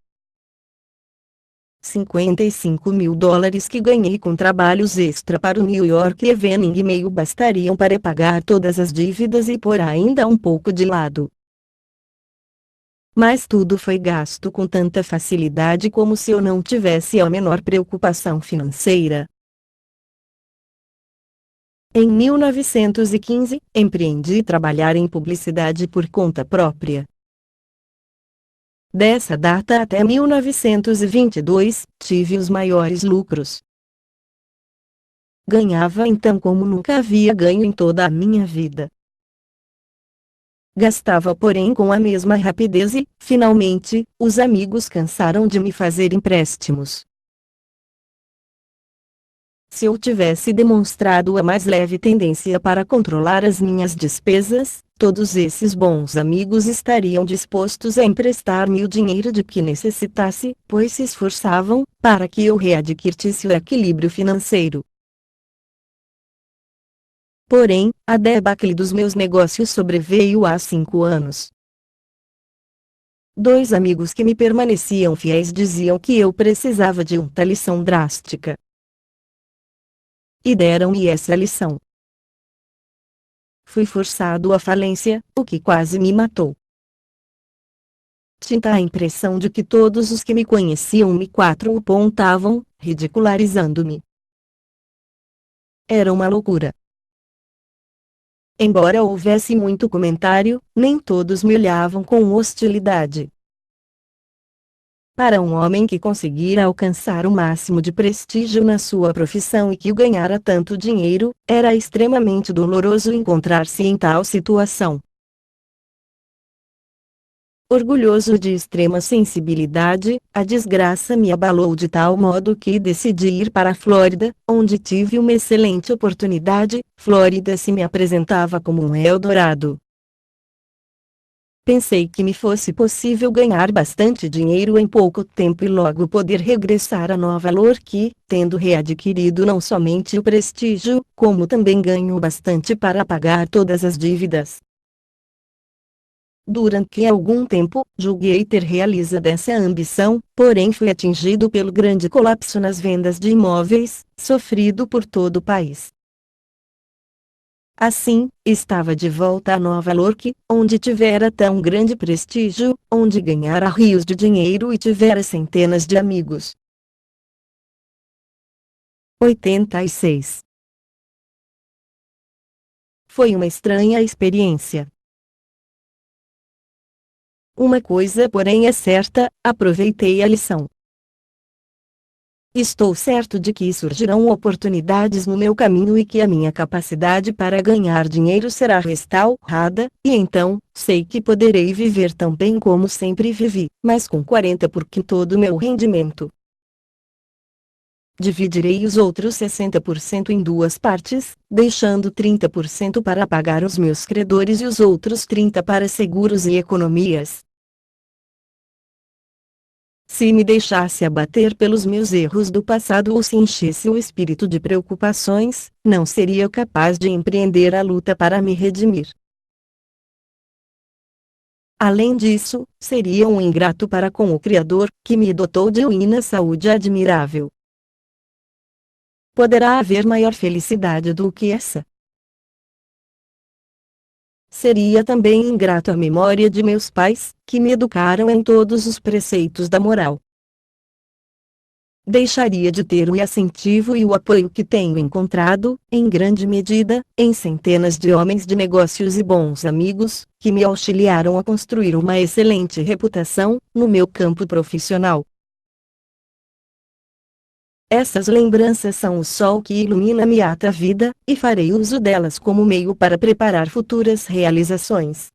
55 mil dólares que ganhei com trabalhos extra para o New York Evening Mail bastariam para pagar todas as dívidas e pôr ainda um pouco de lado. Mas tudo foi gasto com tanta facilidade como se eu não tivesse a menor preocupação financeira. Em 1915, empreendi trabalhar em publicidade por conta própria. Dessa data até 1922, tive os maiores lucros. Ganhava então como nunca havia ganho em toda a minha vida. Gastava porém com a mesma rapidez e, finalmente, os amigos cansaram de me fazer empréstimos. Se eu tivesse demonstrado a mais leve tendência para controlar as minhas despesas, todos esses bons amigos estariam dispostos a emprestar-me o dinheiro de que necessitasse, pois se esforçavam para que eu readquirisse o equilíbrio financeiro. Porém, a debacle dos meus negócios sobreveio há 5 anos. 2 amigos que me permaneciam fiéis diziam que eu precisava de uma lição drástica. E deram-me essa lição. Fui forçado à falência, o que quase me matou. Tinha a impressão de que todos os que me conheciam me apontavam, ridicularizando-me. Era uma loucura. Embora houvesse muito comentário, nem todos me olhavam com hostilidade. Para um homem que conseguira alcançar o máximo de prestígio na sua profissão e que ganhara tanto dinheiro, era extremamente doloroso encontrar-se em tal situação. Orgulhoso de extrema sensibilidade, a desgraça me abalou de tal modo que decidi ir para a Flórida, onde tive uma excelente oportunidade. Flórida se me apresentava como um Eldorado. Pensei que me fosse possível ganhar bastante dinheiro em pouco tempo e logo poder regressar a Nova York, tendo readquirido não somente o prestígio, como também ganho bastante para pagar todas as dívidas. Durante algum tempo, julguei ter realizado essa ambição, porém fui atingido pelo grande colapso nas vendas de imóveis, sofrido por todo o país. Assim, estava de volta a Nova York, onde tivera tão grande prestígio, onde ganhara rios de dinheiro e tivera centenas de amigos. 86. Foi uma estranha experiência. Uma coisa porém é certa, aproveitei a lição. Estou certo de que surgirão oportunidades no meu caminho e que a minha capacidade para ganhar dinheiro será restaurada, e então, sei que poderei viver tão bem como sempre vivi, mas com 40 porque todo o meu rendimento Dividirei os outros 60% em duas partes, deixando 30% para pagar os meus credores e os outros 30% para seguros e economias. Se me deixasse abater pelos meus erros do passado ou se enchesse o espírito de preocupações, não seria capaz de empreender a luta para me redimir. Além disso, seria um ingrato para com o Criador, que me dotou de uma saúde admirável. Poderá haver maior felicidade do que essa? Seria também ingrato à memória de meus pais, que me educaram em todos os preceitos da moral. Deixaria de ter o incentivo e o apoio que tenho encontrado, em grande medida, em centenas de homens de negócios e bons amigos, que me auxiliaram a construir uma excelente reputação, no meu campo profissional. Essas lembranças são o sol que ilumina minha vida, e farei uso delas como meio para preparar futuras realizações.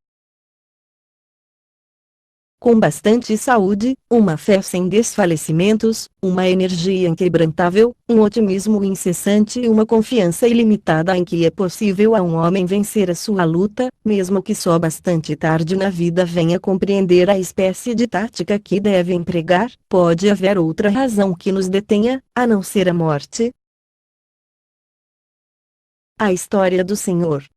Com bastante saúde, uma fé sem desfalecimentos, uma energia inquebrantável, um otimismo incessante e uma confiança ilimitada em que é possível a um homem vencer a sua luta, mesmo que só bastante tarde na vida venha compreender a espécie de tática que deve empregar, pode haver outra razão que nos detenha, a não ser a morte? A história do Sr.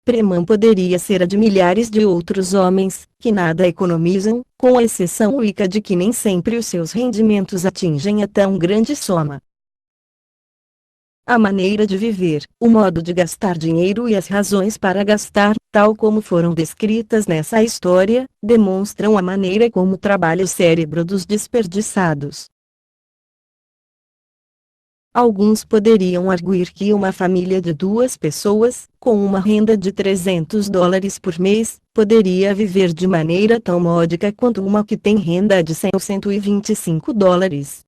Preman poderia ser a de milhares de outros homens, que nada economizam, com exceção única de que nem sempre os seus rendimentos atingem a tão grande soma. A maneira de viver, o modo de gastar dinheiro e as razões para gastar, tal como foram descritas nessa história, demonstram a maneira como trabalha o cérebro dos desperdiçados. Alguns poderiam arguir que uma família de duas pessoas, com uma renda de $300 por mês, poderia viver de maneira tão módica quanto uma que tem renda de $100 ou $125.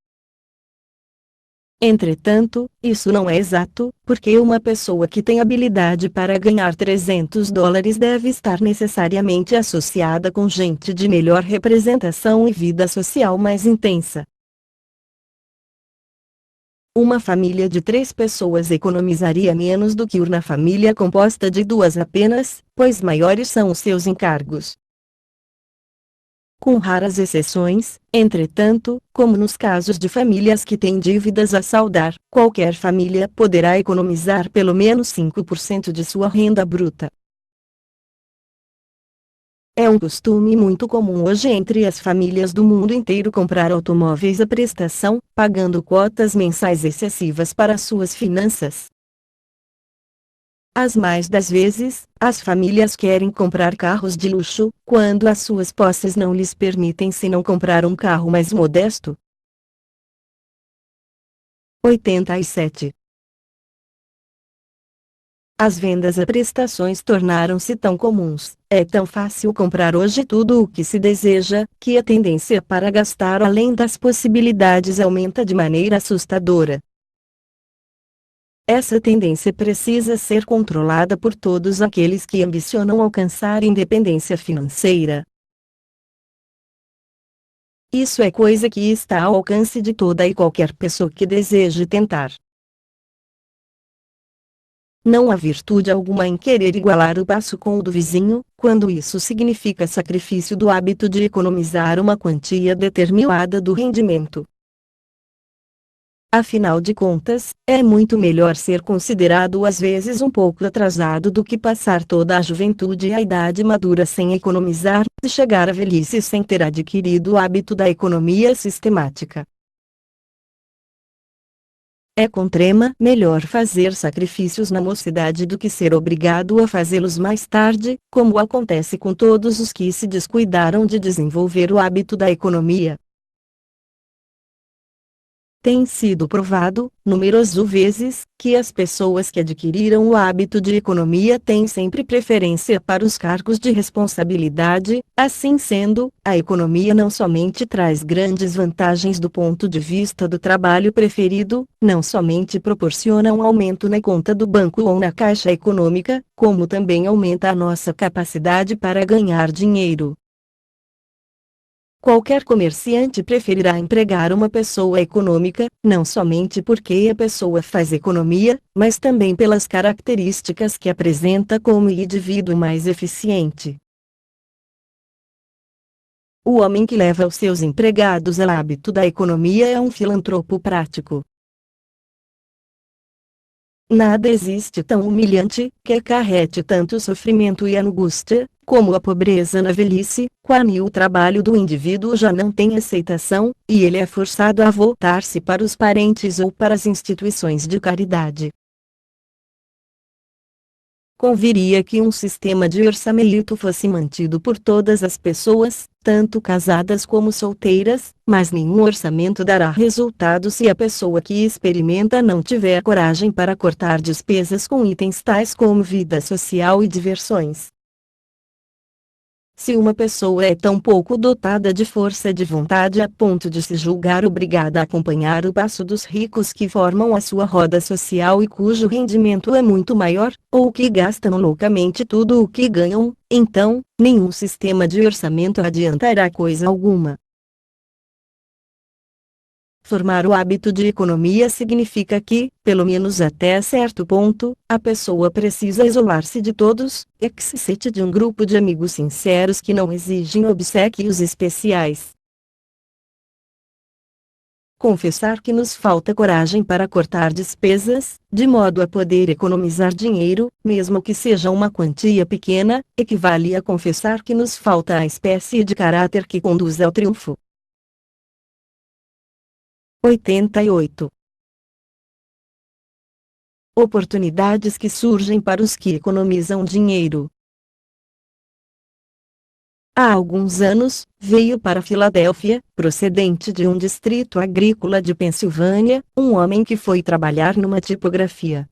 Entretanto, isso não é exato, porque uma pessoa que tem habilidade para ganhar $300 deve estar necessariamente associada com gente de melhor representação e vida social mais intensa. Uma família de 3 pessoas economizaria menos do que uma família composta de 2 apenas, pois maiores são os seus encargos. Com raras exceções, entretanto, como nos casos de famílias que têm dívidas a saldar, qualquer família poderá economizar pelo menos 5% de sua renda bruta. É um costume muito comum hoje entre as famílias do mundo inteiro comprar automóveis à prestação, pagando cotas mensais excessivas para suas finanças. As mais das vezes, as famílias querem comprar carros de luxo, quando as suas posses não lhes permitem senão comprar um carro mais modesto. 87. As vendas a prestações tornaram-se tão comuns, é tão fácil comprar hoje tudo o que se deseja, que a tendência para gastar além das possibilidades aumenta de maneira assustadora. Essa tendência precisa ser controlada por todos aqueles que ambicionam alcançar independência financeira. Isso é coisa que está ao alcance de toda e qualquer pessoa que deseje tentar. Não há virtude alguma em querer igualar o passo com o do vizinho, quando isso significa sacrifício do hábito de economizar uma quantia determinada do rendimento. Afinal de contas, é muito melhor ser considerado às vezes um pouco atrasado do que passar toda a juventude e a idade madura sem economizar, e chegar à velhice sem ter adquirido o hábito da economia sistemática. É com trema melhor fazer sacrifícios na mocidade do que ser obrigado a fazê-los mais tarde, como acontece com todos os que se descuidaram de desenvolver o hábito da economia. Tem sido provado, numerosas vezes, que as pessoas que adquiriram o hábito de economia têm sempre preferência para os cargos de responsabilidade. Assim sendo, a economia não somente traz grandes vantagens do ponto de vista do trabalho preferido, não somente proporciona um aumento na conta do banco ou na caixa econômica, como também aumenta a nossa capacidade para ganhar dinheiro. Qualquer comerciante preferirá empregar uma pessoa econômica, não somente porque a pessoa faz economia, mas também pelas características que apresenta como indivíduo mais eficiente. O homem que leva os seus empregados ao hábito da economia é um filantropo prático. Nada existe tão humilhante, que acarrete tanto sofrimento e angústia, como a pobreza na velhice, quando o trabalho do indivíduo já não tem aceitação, e ele é forçado a voltar-se para os parentes ou para as instituições de caridade. Conviria que um sistema de orçamento fosse mantido por todas as pessoas, tanto casadas como solteiras, mas nenhum orçamento dará resultado se a pessoa que experimenta não tiver coragem para cortar despesas com itens tais como vida social e diversões. Se uma pessoa é tão pouco dotada de força de vontade a ponto de se julgar obrigada a acompanhar o passo dos ricos que formam a sua roda social e cujo rendimento é muito maior, ou que gastam loucamente tudo o que ganham, então, nenhum sistema de orçamento adiantará coisa alguma. Formar o hábito de economia significa que, pelo menos até certo ponto, a pessoa precisa isolar-se de todos, exceto de um grupo de amigos sinceros que não exigem obséquios especiais. Confessar que nos falta coragem para cortar despesas, de modo a poder economizar dinheiro, mesmo que seja uma quantia pequena, equivale a confessar que nos falta a espécie de caráter que conduz ao triunfo. 88. Oportunidades que surgem para os que economizam dinheiro. Há alguns anos, veio para Filadélfia, procedente de um distrito agrícola de Pensilvânia, um homem que foi trabalhar numa tipografia.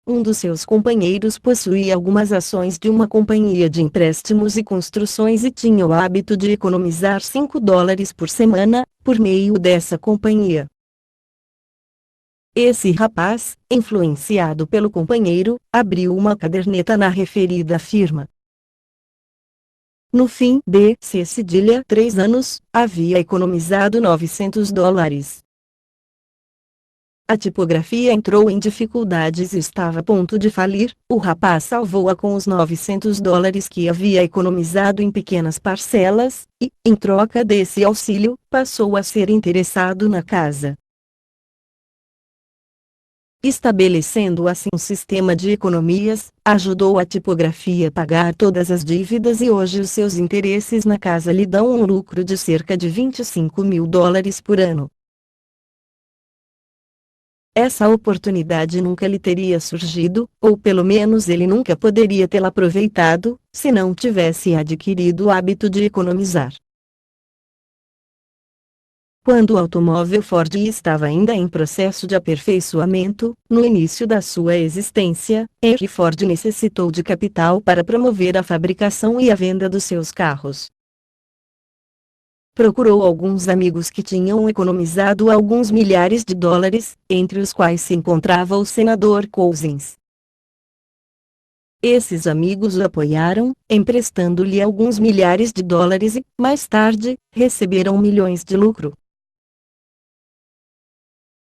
Um dos seus companheiros possuía algumas ações de uma companhia de empréstimos e construções e tinha o hábito de economizar $5 por semana, por meio dessa companhia. Esse rapaz, influenciado pelo companheiro, abriu uma caderneta na referida firma. No fim de cedilha 3 anos, havia economizado $900. A tipografia entrou em dificuldades e estava a ponto de falir. O rapaz salvou-a com os $900 que havia economizado em pequenas parcelas, e, em troca desse auxílio, passou a ser interessado na casa. Estabelecendo assim um sistema de economias, ajudou a tipografia a pagar todas as dívidas e hoje os seus interesses na casa lhe dão um lucro de cerca de $25.000 por ano. Essa oportunidade nunca lhe teria surgido, ou pelo menos ele nunca poderia tê-la aproveitado, se não tivesse adquirido o hábito de economizar. Quando o automóvel Ford estava ainda em processo de aperfeiçoamento, no início da sua existência, Henry Ford necessitou de capital para promover a fabricação e a venda dos seus carros. Procurou alguns amigos que tinham economizado alguns milhares de dólares, entre os quais se encontrava o senador Cousins. Esses amigos o apoiaram, emprestando-lhe alguns milhares de dólares e, mais tarde, receberam milhões de lucro.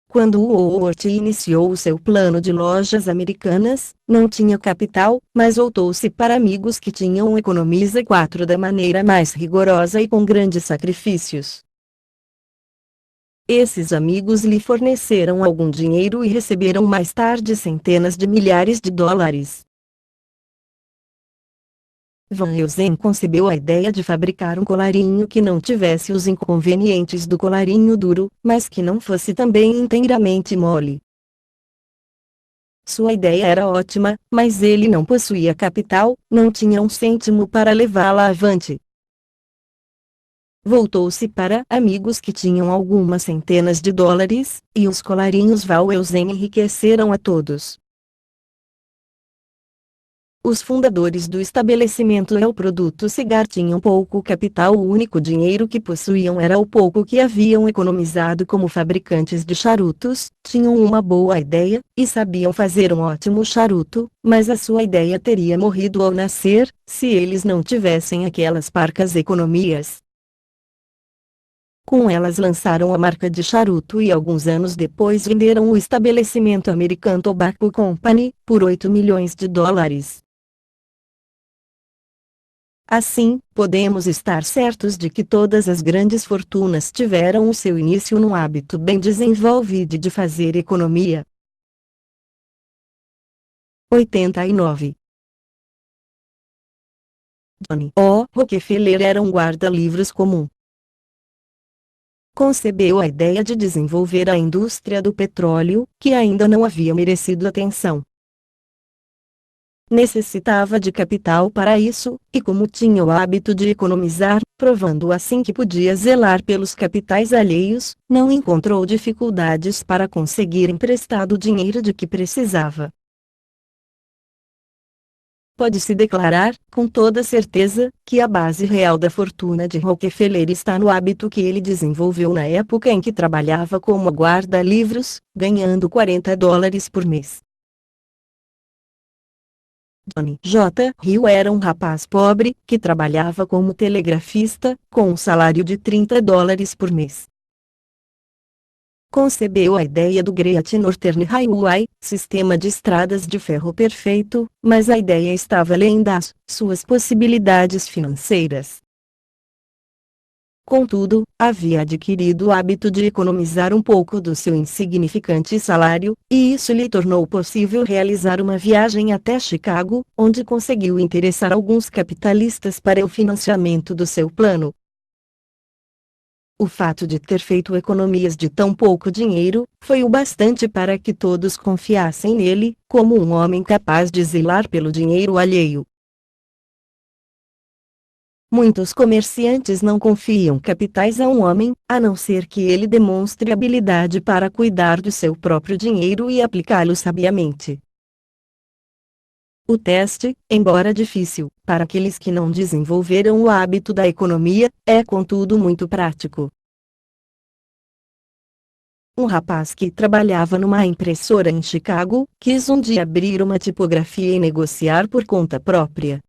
Quando Howard iniciou o seu plano de lojas americanas, não tinha capital, mas voltou-se para amigos que tinham economiza 4 da maneira mais rigorosa e com grandes sacrifícios. Esses amigos lhe forneceram algum dinheiro e receberam mais tarde centenas de milhares de dólares. Van Heusen concebeu a ideia de fabricar um colarinho que não tivesse os inconvenientes do colarinho duro, mas que não fosse também inteiramente mole. Sua ideia era ótima, mas ele não possuía capital, não tinha um cêntimo para levá-la avante. Voltou-se para amigos que tinham algumas centenas de dólares, e os colarinhos Van Heusen enriqueceram a todos. Os fundadores do estabelecimento El Produto Cigar tinham pouco capital. O único dinheiro que possuíam era o pouco que haviam economizado como fabricantes de charutos. Tinham uma boa ideia, e sabiam fazer um ótimo charuto, mas a sua ideia teria morrido ao nascer, se eles não tivessem aquelas parcas economias. Com elas lançaram a marca de charuto e alguns anos depois venderam o estabelecimento American Tobacco Company, por $8 milhões. Assim, podemos estar certos de que todas as grandes fortunas tiveram o seu início num hábito bem desenvolvido de fazer economia. 89. John O. Rockefeller era um guarda-livros comum. Concebeu a ideia de desenvolver a indústria do petróleo, que ainda não havia merecido atenção. Necessitava de capital para isso, e como tinha o hábito de economizar, provando assim que podia zelar pelos capitais alheios, não encontrou dificuldades para conseguir emprestado o dinheiro de que precisava. Pode-se declarar, com toda certeza, que a base real da fortuna de Rockefeller está no hábito que ele desenvolveu na época em que trabalhava como guarda-livros, ganhando $40 por mês. John J. Hill era um rapaz pobre, que trabalhava como telegrafista, com um salário de $30 por mês. Concebeu a ideia do Great Northern Railway, sistema de estradas de ferro perfeito, mas a ideia estava além das suas possibilidades financeiras. Contudo, havia adquirido o hábito de economizar um pouco do seu insignificante salário, e isso lhe tornou possível realizar uma viagem até Chicago, onde conseguiu interessar alguns capitalistas para o financiamento do seu plano. O fato de ter feito economias de tão pouco dinheiro, foi o bastante para que todos confiassem nele, como um homem capaz de zelar pelo dinheiro alheio. Muitos comerciantes não confiam capitais a um homem, a não ser que ele demonstre habilidade para cuidar do seu próprio dinheiro e aplicá-lo sabiamente. O teste, embora difícil, para aqueles que não desenvolveram o hábito da economia, é contudo muito prático. Um rapaz que trabalhava numa impressora em Chicago, quis um dia abrir uma tipografia e negociar por conta própria.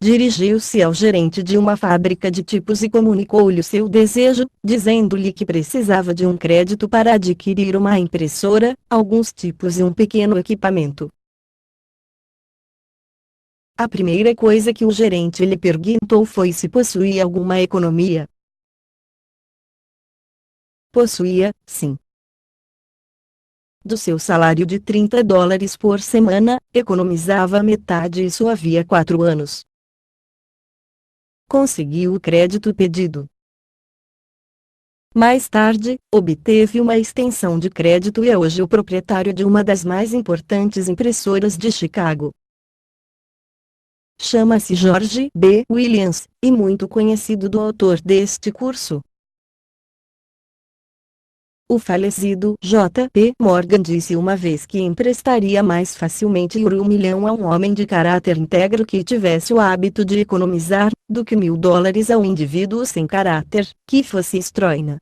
Dirigiu-se ao gerente de uma fábrica de tipos e comunicou-lhe o seu desejo, dizendo-lhe que precisava de um crédito para adquirir uma impressora, alguns tipos e um pequeno equipamento. A primeira coisa que o gerente lhe perguntou foi se possuía alguma economia. Possuía, sim. Do seu salário de $30 por semana, economizava metade, isso havia 4 anos. Conseguiu o crédito pedido. Mais tarde, obteve uma extensão de crédito e é hoje o proprietário de uma das mais importantes impressoras de Chicago. Chama-se George B. Williams, e muito conhecido do autor deste curso. O falecido J. P. Morgan disse uma vez que emprestaria mais facilmente $1 milhão a um homem de caráter íntegro que tivesse o hábito de economizar, do que $1.000 a um indivíduo sem caráter, que fosse estroina.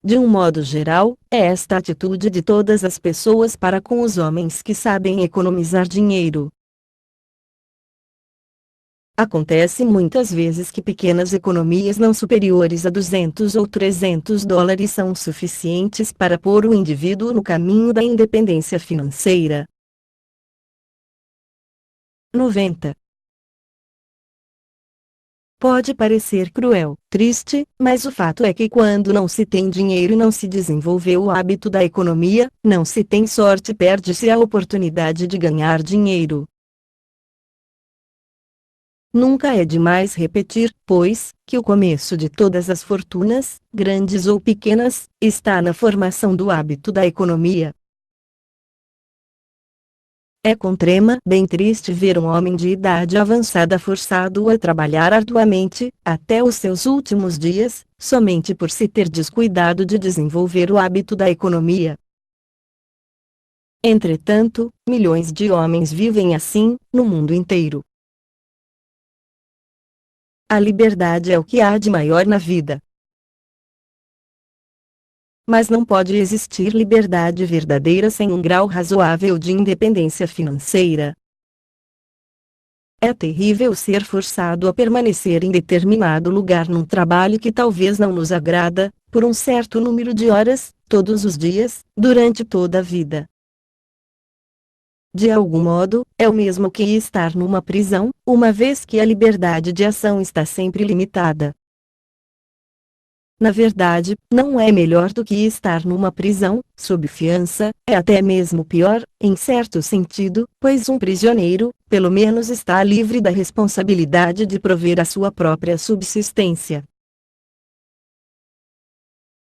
De um modo geral, é esta a atitude de todas as pessoas para com os homens que sabem economizar dinheiro. Acontece muitas vezes que pequenas economias não superiores a $200 ou $300 são suficientes para pôr o indivíduo no caminho da independência financeira. 90. Pode parecer cruel, triste, mas o fato é que quando não se tem dinheiro e não se desenvolveu o hábito da economia, não se tem sorte, perde-se a oportunidade de ganhar dinheiro. Nunca é demais repetir, pois, que o começo de todas as fortunas, grandes ou pequenas, está na formação do hábito da economia. É com trema bem triste ver um homem de idade avançada forçado a trabalhar arduamente, até os seus últimos dias, somente por se ter descuidado de desenvolver o hábito da economia. Entretanto, milhões de homens vivem assim, no mundo inteiro. A liberdade é o que há de maior na vida. Mas não pode existir liberdade verdadeira sem um grau razoável de independência financeira. É terrível ser forçado a permanecer em determinado lugar num trabalho que talvez não nos agrada, por um certo número de horas, todos os dias, durante toda a vida. De algum modo, é o mesmo que estar numa prisão, uma vez que a liberdade de ação está sempre limitada. Na verdade, não é melhor do que estar numa prisão, sob fiança, é até mesmo pior, em certo sentido, pois um prisioneiro, pelo menos está livre da responsabilidade de prover a sua própria subsistência.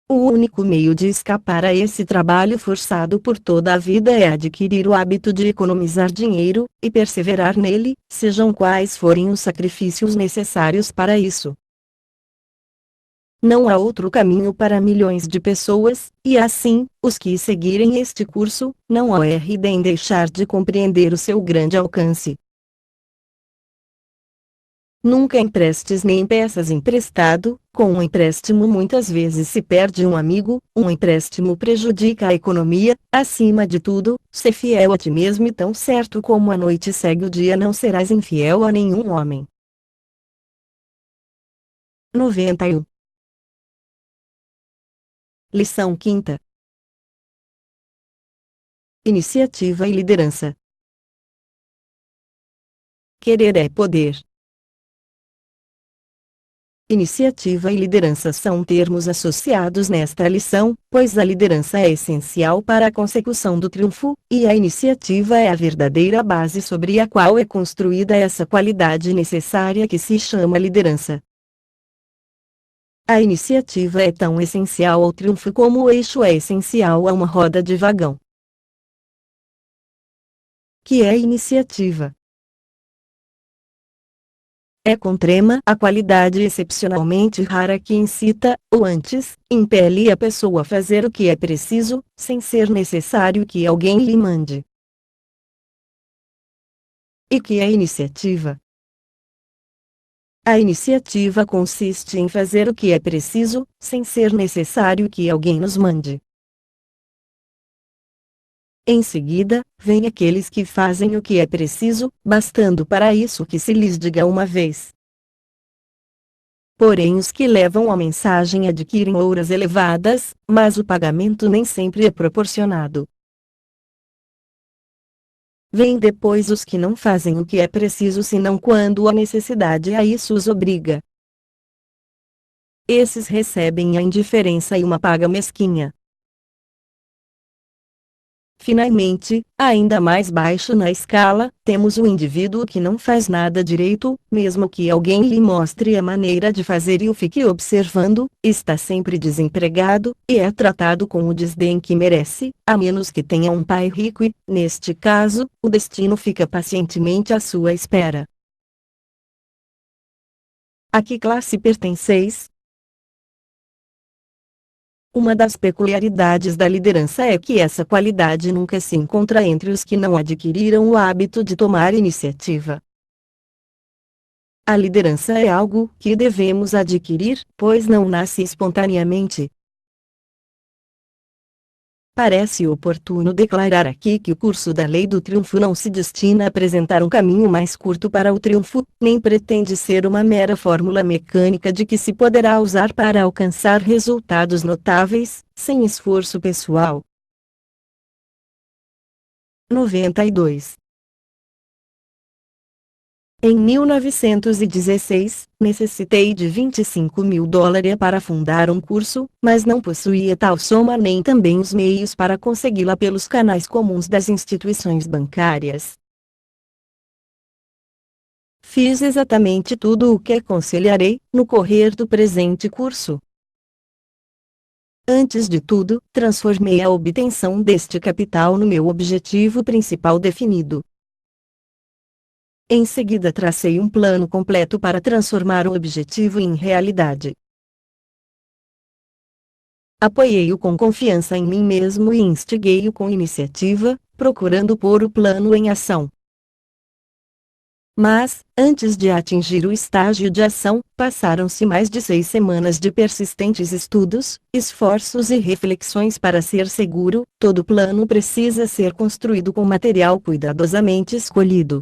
O único meio de escapar a esse trabalho forçado por toda a vida é adquirir o hábito de economizar dinheiro, e perseverar nele, sejam quais forem os sacrifícios necessários para isso. Não há outro caminho para milhões de pessoas, e assim, os que seguirem este curso, não há erro em deixar de compreender o seu grande alcance. Nunca emprestes nem peças emprestado, com um empréstimo muitas vezes se perde um amigo, um empréstimo prejudica a economia, acima de tudo, sê fiel a ti mesmo e tão certo como a noite segue o dia não serás infiel a nenhum homem. 91. Lição 5ª. Iniciativa e liderança. Querer é poder. Iniciativa e liderança são termos associados nesta lição, pois a liderança é essencial para a consecução do triunfo, e a iniciativa é a verdadeira base sobre a qual é construída essa qualidade necessária que se chama liderança. A iniciativa é tão essencial ao triunfo como o eixo é essencial a uma roda de vagão. Que é iniciativa? É contrema a qualidade excepcionalmente rara que incita, ou antes, impele a pessoa a fazer o que é preciso, sem ser necessário que alguém lhe mande. E que é iniciativa? A iniciativa consiste em fazer o que é preciso, sem ser necessário que alguém nos mande. Em seguida, vêm aqueles que fazem o que é preciso, bastando para isso que se lhes diga uma vez. Porém os que levam a mensagem adquirem louras elevadas, mas o pagamento nem sempre é proporcionado. Vêm depois os que não fazem o que é preciso senão quando a necessidade a isso os obriga. Esses recebem a indiferença e uma paga mesquinha. Finalmente, ainda mais baixo na escala, temos o indivíduo que não faz nada direito, mesmo que alguém lhe mostre a maneira de fazer e o fique observando, está sempre desempregado, e é tratado com o desdém que merece, a menos que tenha um pai rico e, neste caso, o destino fica pacientemente à sua espera. A que classe pertenceis? Uma das peculiaridades da liderança é que essa qualidade nunca se encontra entre os que não adquiriram o hábito de tomar iniciativa. A liderança é algo que devemos adquirir, pois não nasce espontaneamente. Parece oportuno declarar aqui que o curso da Lei do Triunfo não se destina a apresentar um caminho mais curto para o triunfo, nem pretende ser uma mera fórmula mecânica de que se poderá usar para alcançar resultados notáveis, sem esforço pessoal. 92. Em 1916, necessitei de $25.000 para fundar um curso, mas não possuía tal soma nem também os meios para consegui-la pelos canais comuns das instituições bancárias. Fiz exatamente tudo o que aconselharei, no correr do presente curso. Antes de tudo, transformei a obtenção deste capital no meu objetivo principal definido. Em seguida tracei um plano completo para transformar o objetivo em realidade. Apoiei-o com confiança em mim mesmo e instiguei-o com iniciativa, procurando pôr o plano em ação. Mas, antes de atingir o estágio de ação, passaram-se mais de 6 semanas de persistentes estudos, esforços e reflexões para ser seguro. Todo plano precisa ser construído com material cuidadosamente escolhido.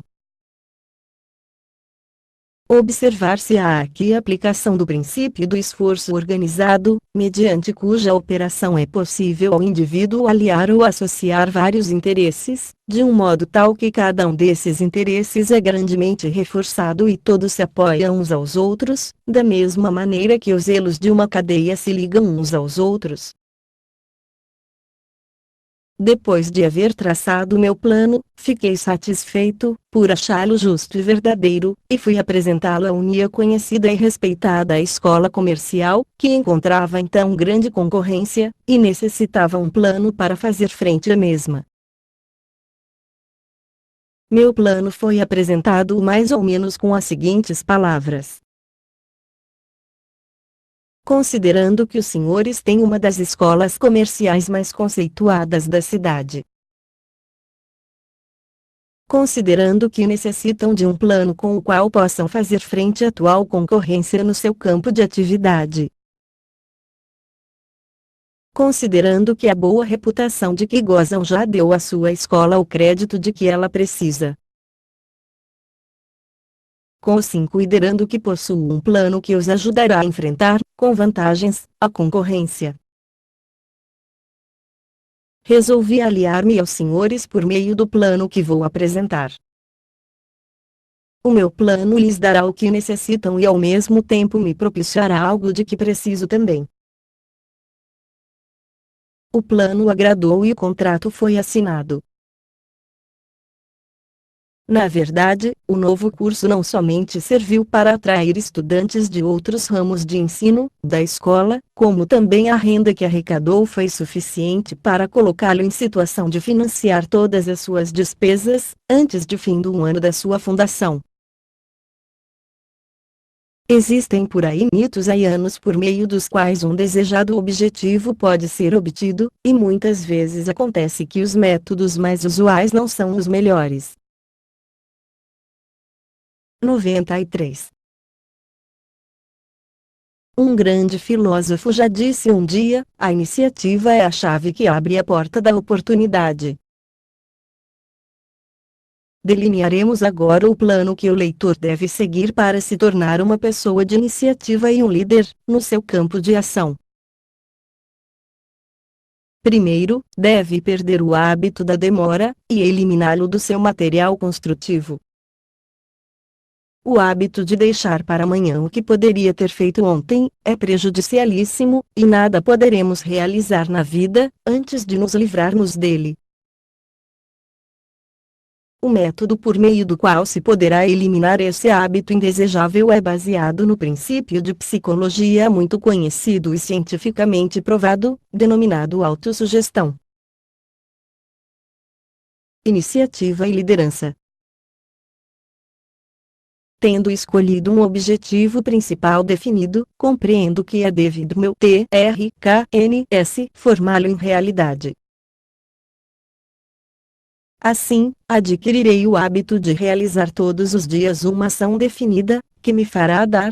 Observar-se-á aqui a aplicação do princípio do esforço organizado, mediante cuja operação é possível ao indivíduo aliar ou associar vários interesses, de um modo tal que cada um desses interesses é grandemente reforçado e todos se apoiam uns aos outros, da mesma maneira que os elos de uma cadeia se ligam uns aos outros. Depois de haver traçado meu plano, fiquei satisfeito, por achá-lo justo e verdadeiro, e fui apresentá-lo à minha conhecida e respeitada escola comercial, que encontrava então grande concorrência, e necessitava um plano para fazer frente à mesma. Meu plano foi apresentado mais ou menos com as seguintes palavras: considerando que os senhores têm uma das escolas comerciais mais conceituadas da cidade. Considerando que necessitam de um plano com o qual possam fazer frente à atual concorrência no seu campo de atividade. Considerando que a boa reputação de que gozam já deu à sua escola o crédito de que ela precisa. Considerando que possuo um plano que os ajudará a enfrentar, com vantagens, a concorrência. Resolvi aliar-me aos senhores por meio do plano que vou apresentar. O meu plano lhes dará o que necessitam e ao mesmo tempo me propiciará algo de que preciso também. O plano agradou e o contrato foi assinado. Na verdade, o novo curso não somente serviu para atrair estudantes de outros ramos de ensino, da escola, como também a renda que arrecadou foi suficiente para colocá-lo em situação de financiar todas as suas despesas, antes de fim do ano da sua fundação. Existem por aí mitos haianos por meio dos quais um desejado objetivo pode ser obtido, e muitas vezes acontece que os métodos mais usuais não são os melhores. 93. Um grande filósofo já disse um dia: a iniciativa é a chave que abre a porta da oportunidade. Delinearemos agora o plano que o leitor deve seguir para se tornar uma pessoa de iniciativa e um líder, no seu campo de ação. Primeiro, deve perder o hábito da demora, e eliminá-lo do seu material construtivo. O hábito de deixar para amanhã o que poderia ter feito ontem, é prejudicialíssimo, e nada poderemos realizar na vida, antes de nos livrarmos dele. O método por meio do qual se poderá eliminar esse hábito indesejável é baseado no princípio de psicologia muito conhecido e cientificamente provado, denominado autossugestão. Iniciativa e liderança. Tendo escolhido um objetivo principal definido, compreendo que é devido meu TRKNS formá-lo em realidade. Assim, adquirirei o hábito de realizar todos os dias uma ação definida, que me fará dar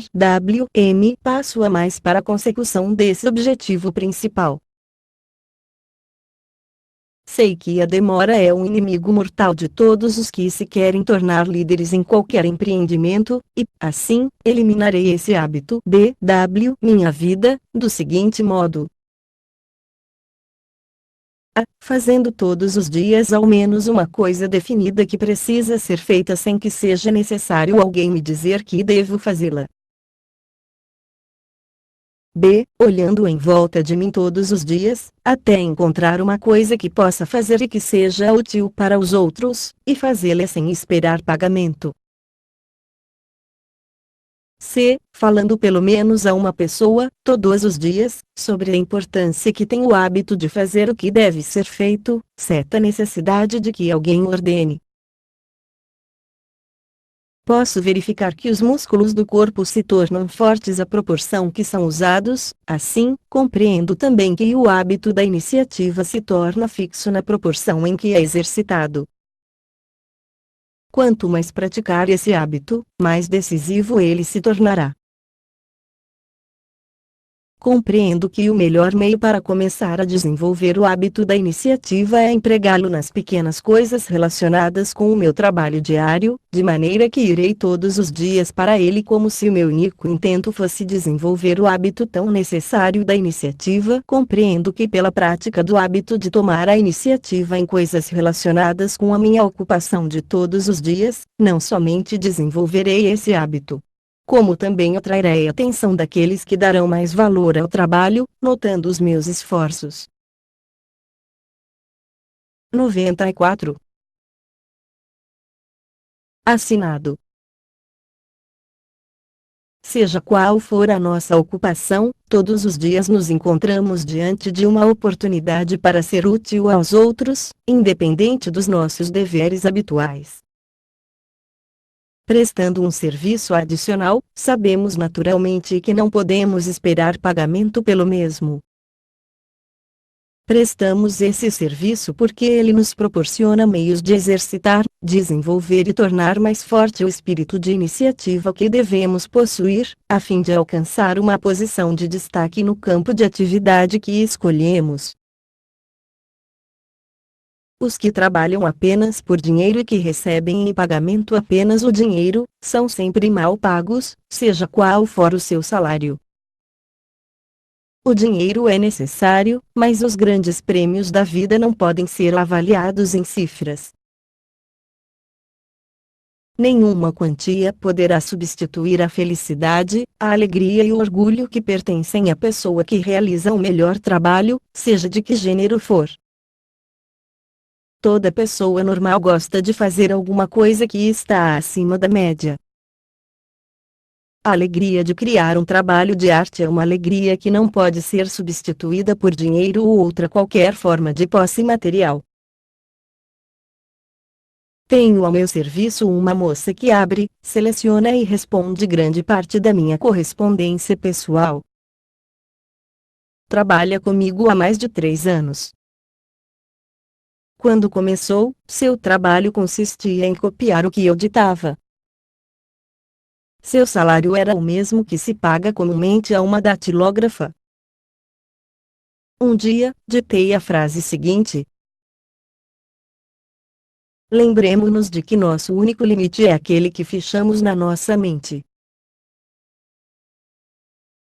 passo a mais para a consecução desse objetivo principal. Sei que a demora é um inimigo mortal de todos os que se querem tornar líderes em qualquer empreendimento, e, assim, eliminarei esse hábito minha vida, do seguinte modo. Fazendo todos os dias ao menos uma coisa definida que precisa ser feita sem que seja necessário alguém me dizer que devo fazê-la. Olhando em volta de mim todos os dias, até encontrar uma coisa que possa fazer e que seja útil para os outros, e fazê-la sem esperar pagamento. Falando pelo menos a uma pessoa, todos os dias, sobre a importância que tem o hábito de fazer o que deve ser feito, certa necessidade de que alguém ordene. Posso verificar que os músculos do corpo se tornam fortes à proporção que são usados, assim, compreendo também que o hábito da iniciativa se torna fixo na proporção em que é exercitado. Quanto mais praticar esse hábito, mais decisivo ele se tornará. Compreendo que o melhor meio para começar a desenvolver o hábito da iniciativa é empregá-lo nas pequenas coisas relacionadas com o meu trabalho diário, de maneira que irei todos os dias para ele como se o meu único intento fosse desenvolver o hábito tão necessário da iniciativa. Compreendo que pela prática do hábito de tomar a iniciativa em coisas relacionadas com a minha ocupação de todos os dias, não somente desenvolverei esse hábito, como também atrairei a atenção daqueles que darão mais valor ao trabalho, notando os meus esforços. 94. Assinado. Seja qual for a nossa ocupação, todos os dias nos encontramos diante de uma oportunidade para ser útil aos outros, independente dos nossos deveres habituais. Prestando um serviço adicional, sabemos naturalmente que não podemos esperar pagamento pelo mesmo. Prestamos esse serviço porque ele nos proporciona meios de exercitar, desenvolver e tornar mais forte o espírito de iniciativa que devemos possuir, a fim de alcançar uma posição de destaque no campo de atividade que escolhemos. Os que trabalham apenas por dinheiro e que recebem em pagamento apenas o dinheiro, são sempre mal pagos, seja qual for o seu salário. O dinheiro é necessário, mas os grandes prêmios da vida não podem ser avaliados em cifras. Nenhuma quantia poderá substituir a felicidade, a alegria e o orgulho que pertencem à pessoa que realiza o melhor trabalho, seja de que gênero for. Toda pessoa normal gosta de fazer alguma coisa que está acima da média. A alegria de criar um trabalho de arte é uma alegria que não pode ser substituída por dinheiro ou outra qualquer forma de posse material. Tenho ao meu serviço uma moça que abre, seleciona e responde grande parte da minha correspondência pessoal. Trabalha comigo há mais de 3 anos. Quando começou, seu trabalho consistia em copiar o que eu ditava. Seu salário era o mesmo que se paga comumente a uma datilógrafa. Um dia, ditei a frase seguinte: lembremo-nos de que nosso único limite é aquele que fixamos na nossa mente.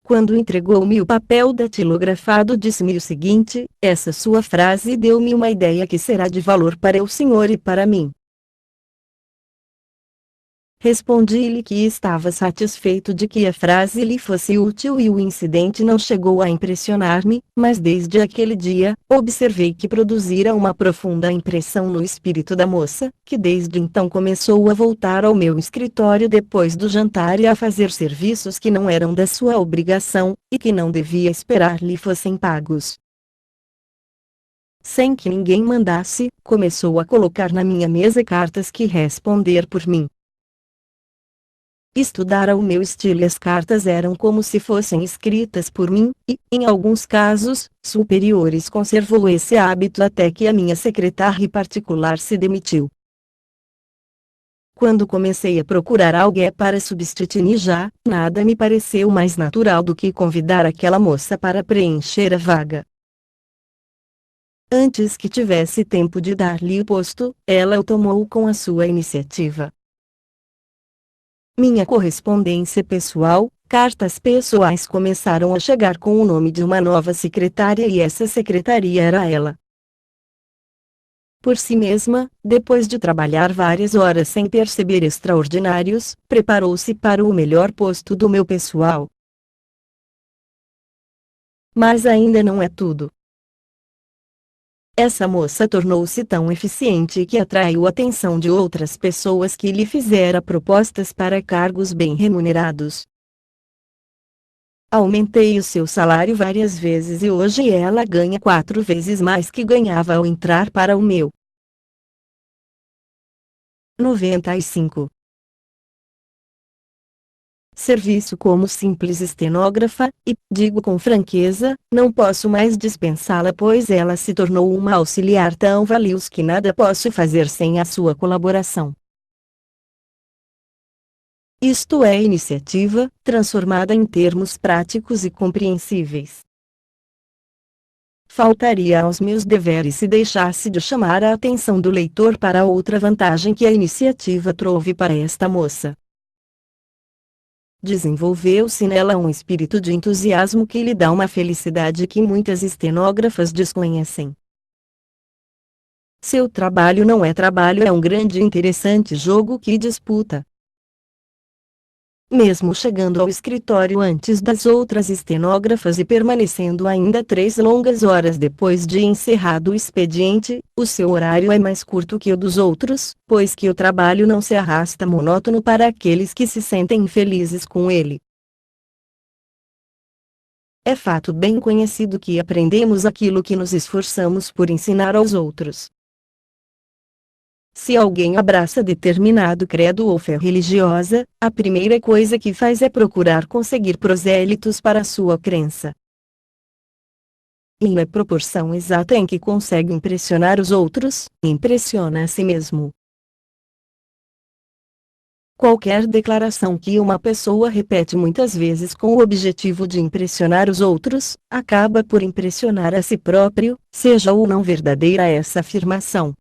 Quando entregou-me o papel datilografado, disse-me o seguinte: essa sua frase deu-me uma ideia que será de valor para o senhor e para mim. Respondi-lhe que estava satisfeito de que a frase lhe fosse útil e o incidente não chegou a impressionar-me, mas desde aquele dia, observei que produzira uma profunda impressão no espírito da moça, que desde então começou a voltar ao meu escritório depois do jantar e a fazer serviços que não eram da sua obrigação, e que não devia esperar lhe fossem pagos. Sem que ninguém mandasse, começou a colocar na minha mesa cartas que responder por mim. Estudara o meu estilo e as cartas eram como se fossem escritas por mim, e, em alguns casos, superiores conservou esse hábito até que a minha secretária particular se demitiu. Quando comecei a procurar alguém para substituir já, nada me pareceu mais natural do que convidar aquela moça para preencher a vaga. Antes que tivesse tempo de dar-lhe o posto, ela o tomou com a sua iniciativa. Minha correspondência pessoal, cartas pessoais começaram a chegar com o nome de uma nova secretária e essa secretaria era ela. Por si mesma, depois de trabalhar várias horas sem perceber extraordinários, preparou-se para o melhor posto do meu pessoal. Mas ainda não é tudo. Essa moça tornou-se tão eficiente que atraiu a atenção de outras pessoas que lhe fizeram propostas para cargos bem remunerados. Aumentei o seu salário várias vezes e hoje ela ganha 4 vezes mais que ganhava ao entrar para o meu. 95. serviço como simples estenógrafa, e, digo com franqueza, não posso mais dispensá-la pois ela se tornou uma auxiliar tão valiosa que nada posso fazer sem a sua colaboração. Isto é iniciativa, transformada em termos práticos e compreensíveis. Faltaria aos meus deveres se deixasse de chamar a atenção do leitor para outra vantagem que a iniciativa trouxe para esta moça. Desenvolveu-se nela um espírito de entusiasmo que lhe dá uma felicidade que muitas estenógrafas desconhecem. Seu trabalho não é trabalho, é um grande e interessante jogo que disputa. Mesmo chegando ao escritório antes das outras estenógrafas e permanecendo ainda 3 longas horas depois de encerrado o expediente, o seu horário é mais curto que o dos outros, pois que o trabalho não se arrasta monótono para aqueles que se sentem infelizes com ele. É fato bem conhecido que aprendemos aquilo que nos esforçamos por ensinar aos outros. Se alguém abraça determinado credo ou fé religiosa, a primeira coisa que faz é procurar conseguir prosélitos para sua crença. E na proporção exata em que consegue impressionar os outros, impressiona a si mesmo. Qualquer declaração que uma pessoa repete muitas vezes com o objetivo de impressionar os outros, acaba por impressionar a si próprio, seja ou não verdadeira essa afirmação.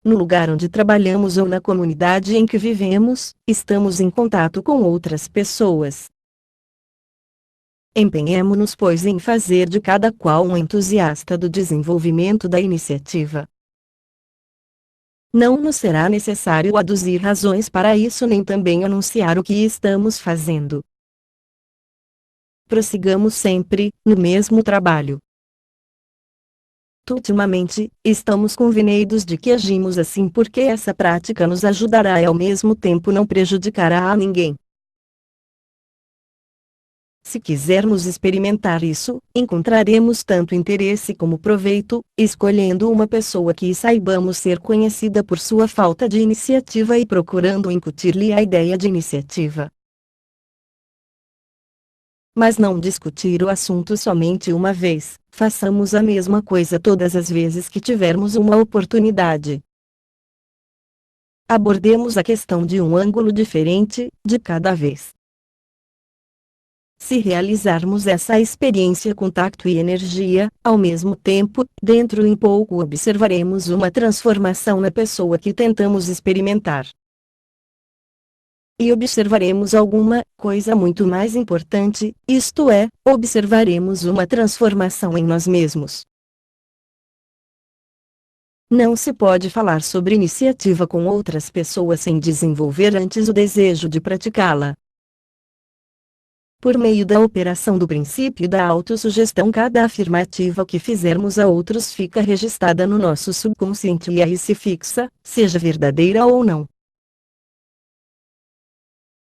No lugar onde trabalhamos ou na comunidade em que vivemos, estamos em contato com outras pessoas. Empenhemo-nos, pois, em fazer de cada qual um entusiasta do desenvolvimento da iniciativa. Não nos será necessário aduzir razões para isso nem também anunciar o que estamos fazendo. Prossigamos sempre, no mesmo trabalho. Ultimamente, estamos convenidos de que agimos assim porque essa prática nos ajudará e ao mesmo tempo não prejudicará a ninguém. Se quisermos experimentar isso, encontraremos tanto interesse como proveito, escolhendo uma pessoa que saibamos ser conhecida por sua falta de iniciativa e procurando incutir-lhe a ideia de iniciativa. Mas não discutir o assunto somente uma vez, façamos a mesma coisa todas as vezes que tivermos uma oportunidade. Abordemos a questão de um ângulo diferente, de cada vez. Se realizarmos essa experiência com tacto e energia, ao mesmo tempo, dentro em pouco observaremos uma transformação na pessoa que tentamos experimentar. E observaremos alguma coisa muito mais importante, isto é, observaremos uma transformação em nós mesmos. Não se pode falar sobre iniciativa com outras pessoas sem desenvolver antes o desejo de praticá-la. Por meio da operação do princípio da autossugestão, cada afirmativa que fizermos a outros fica registrada no nosso subconsciente e aí se fixa, seja verdadeira ou não.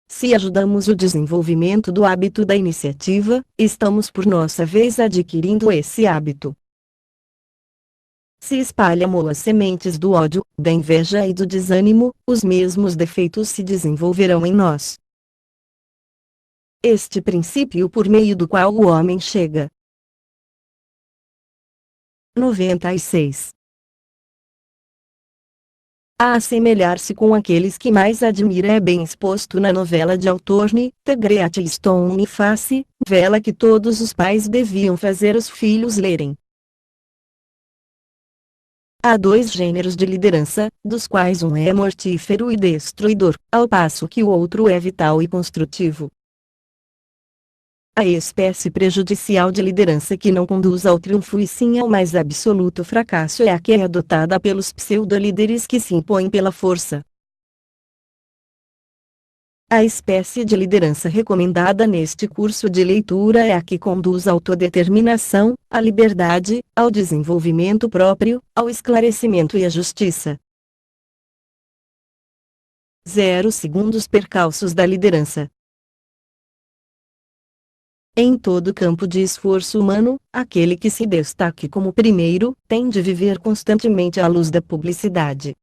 Se ajudamos o desenvolvimento do hábito da iniciativa, estamos por nossa vez adquirindo esse hábito. Se espalhamos as sementes do ódio, da inveja e do desânimo, os mesmos defeitos se desenvolverão em nós. Este princípio por meio do qual o homem chega. 96. A assemelhar-se com aqueles que mais admira é bem exposto na novela de Hawthorne, The Great Stone Face, novela que todos os pais deviam fazer os filhos lerem. Há 2 gêneros de liderança, dos quais um é mortífero e destruidor, ao passo que o outro é vital e construtivo. A espécie prejudicial de liderança que não conduz ao triunfo e sim ao mais absoluto fracasso é a que é adotada pelos pseudo-líderes que se impõem pela força. A espécie de liderança recomendada neste curso de leitura é a que conduz à autodeterminação, à liberdade, ao desenvolvimento próprio, ao esclarecimento e à justiça. 0 segundos percalços da liderança. Em todo campo de esforço humano, aquele que se destaque como primeiro, tem de viver constantemente à luz da publicidade.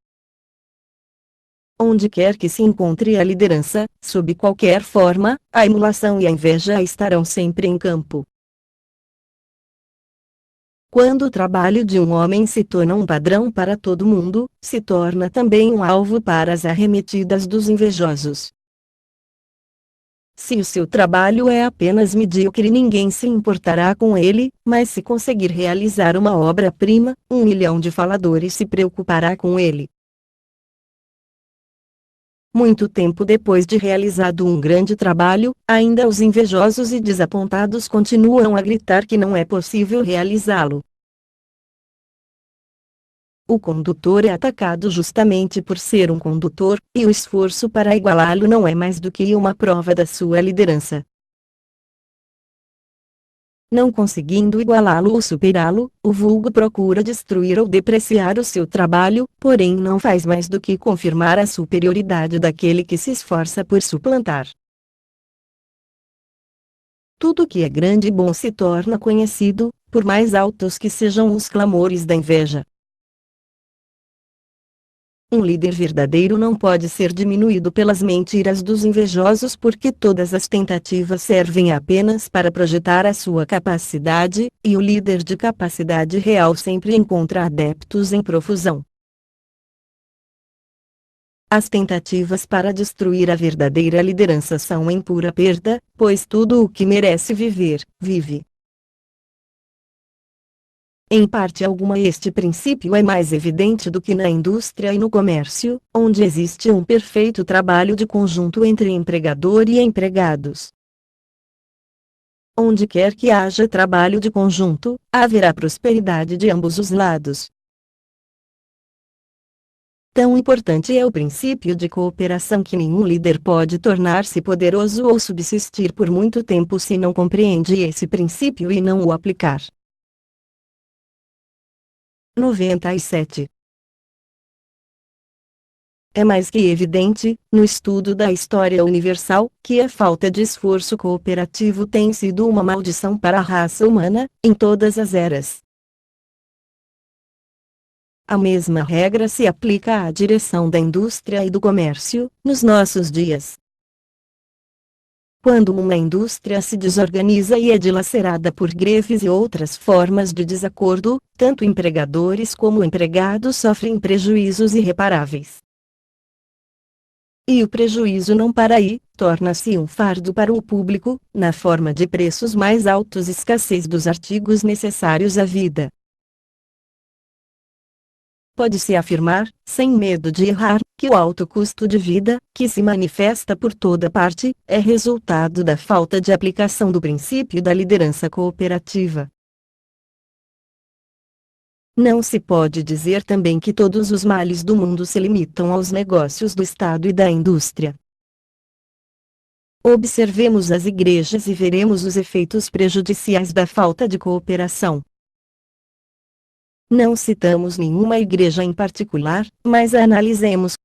Onde quer que se encontre a liderança, sob qualquer forma, a emulação e a inveja estarão sempre em campo. Quando o trabalho de um homem se torna um padrão para todo mundo, se torna também um alvo para as arremetidas dos invejosos. Se o seu trabalho é apenas medíocre, ninguém se importará com ele, mas se conseguir realizar uma obra-prima, 1 milhão de faladores se preocupará com ele. Muito tempo depois de realizado um grande trabalho, ainda os invejosos e desapontados continuam a gritar que não é possível realizá-lo. O condutor é atacado justamente por ser um condutor, e o esforço para igualá-lo não é mais do que uma prova da sua liderança. Não conseguindo igualá-lo ou superá-lo, o vulgo procura destruir ou depreciar o seu trabalho, porém não faz mais do que confirmar a superioridade daquele que se esforça por suplantar. Tudo que é grande e bom se torna conhecido, por mais altos que sejam os clamores da inveja. Um líder verdadeiro não pode ser diminuído pelas mentiras dos invejosos, porque todas as tentativas servem apenas para projetar a sua capacidade, e o líder de capacidade real sempre encontra adeptos em profusão. As tentativas para destruir a verdadeira liderança são em pura perda, pois tudo o que merece viver, vive. Em parte alguma, este princípio é mais evidente do que na indústria e no comércio, onde existe um perfeito trabalho de conjunto entre empregador e empregados. Onde quer que haja trabalho de conjunto, haverá prosperidade de ambos os lados. Tão importante é o princípio de cooperação que nenhum líder pode tornar-se poderoso ou subsistir por muito tempo se não compreende esse princípio e não o aplicar. 97. É mais que evidente, no estudo da história universal, que a falta de esforço cooperativo tem sido uma maldição para a raça humana, em todas as eras. A mesma regra se aplica à direção da indústria e do comércio, nos nossos dias. Quando uma indústria se desorganiza e é dilacerada por greves e outras formas de desacordo, tanto empregadores como empregados sofrem prejuízos irreparáveis. E o prejuízo não para aí, torna-se um fardo para o público, na forma de preços mais altos e escassez dos artigos necessários à vida. Pode-se afirmar, sem medo de errar, que o alto custo de vida, que se manifesta por toda parte, é resultado da falta de aplicação do princípio da liderança cooperativa. Não se pode dizer também que todos os males do mundo se limitam aos negócios do Estado e da indústria. Observemos as igrejas e veremos os efeitos prejudiciais da falta de cooperação. Não citamos nenhuma igreja em particular, mas analisemos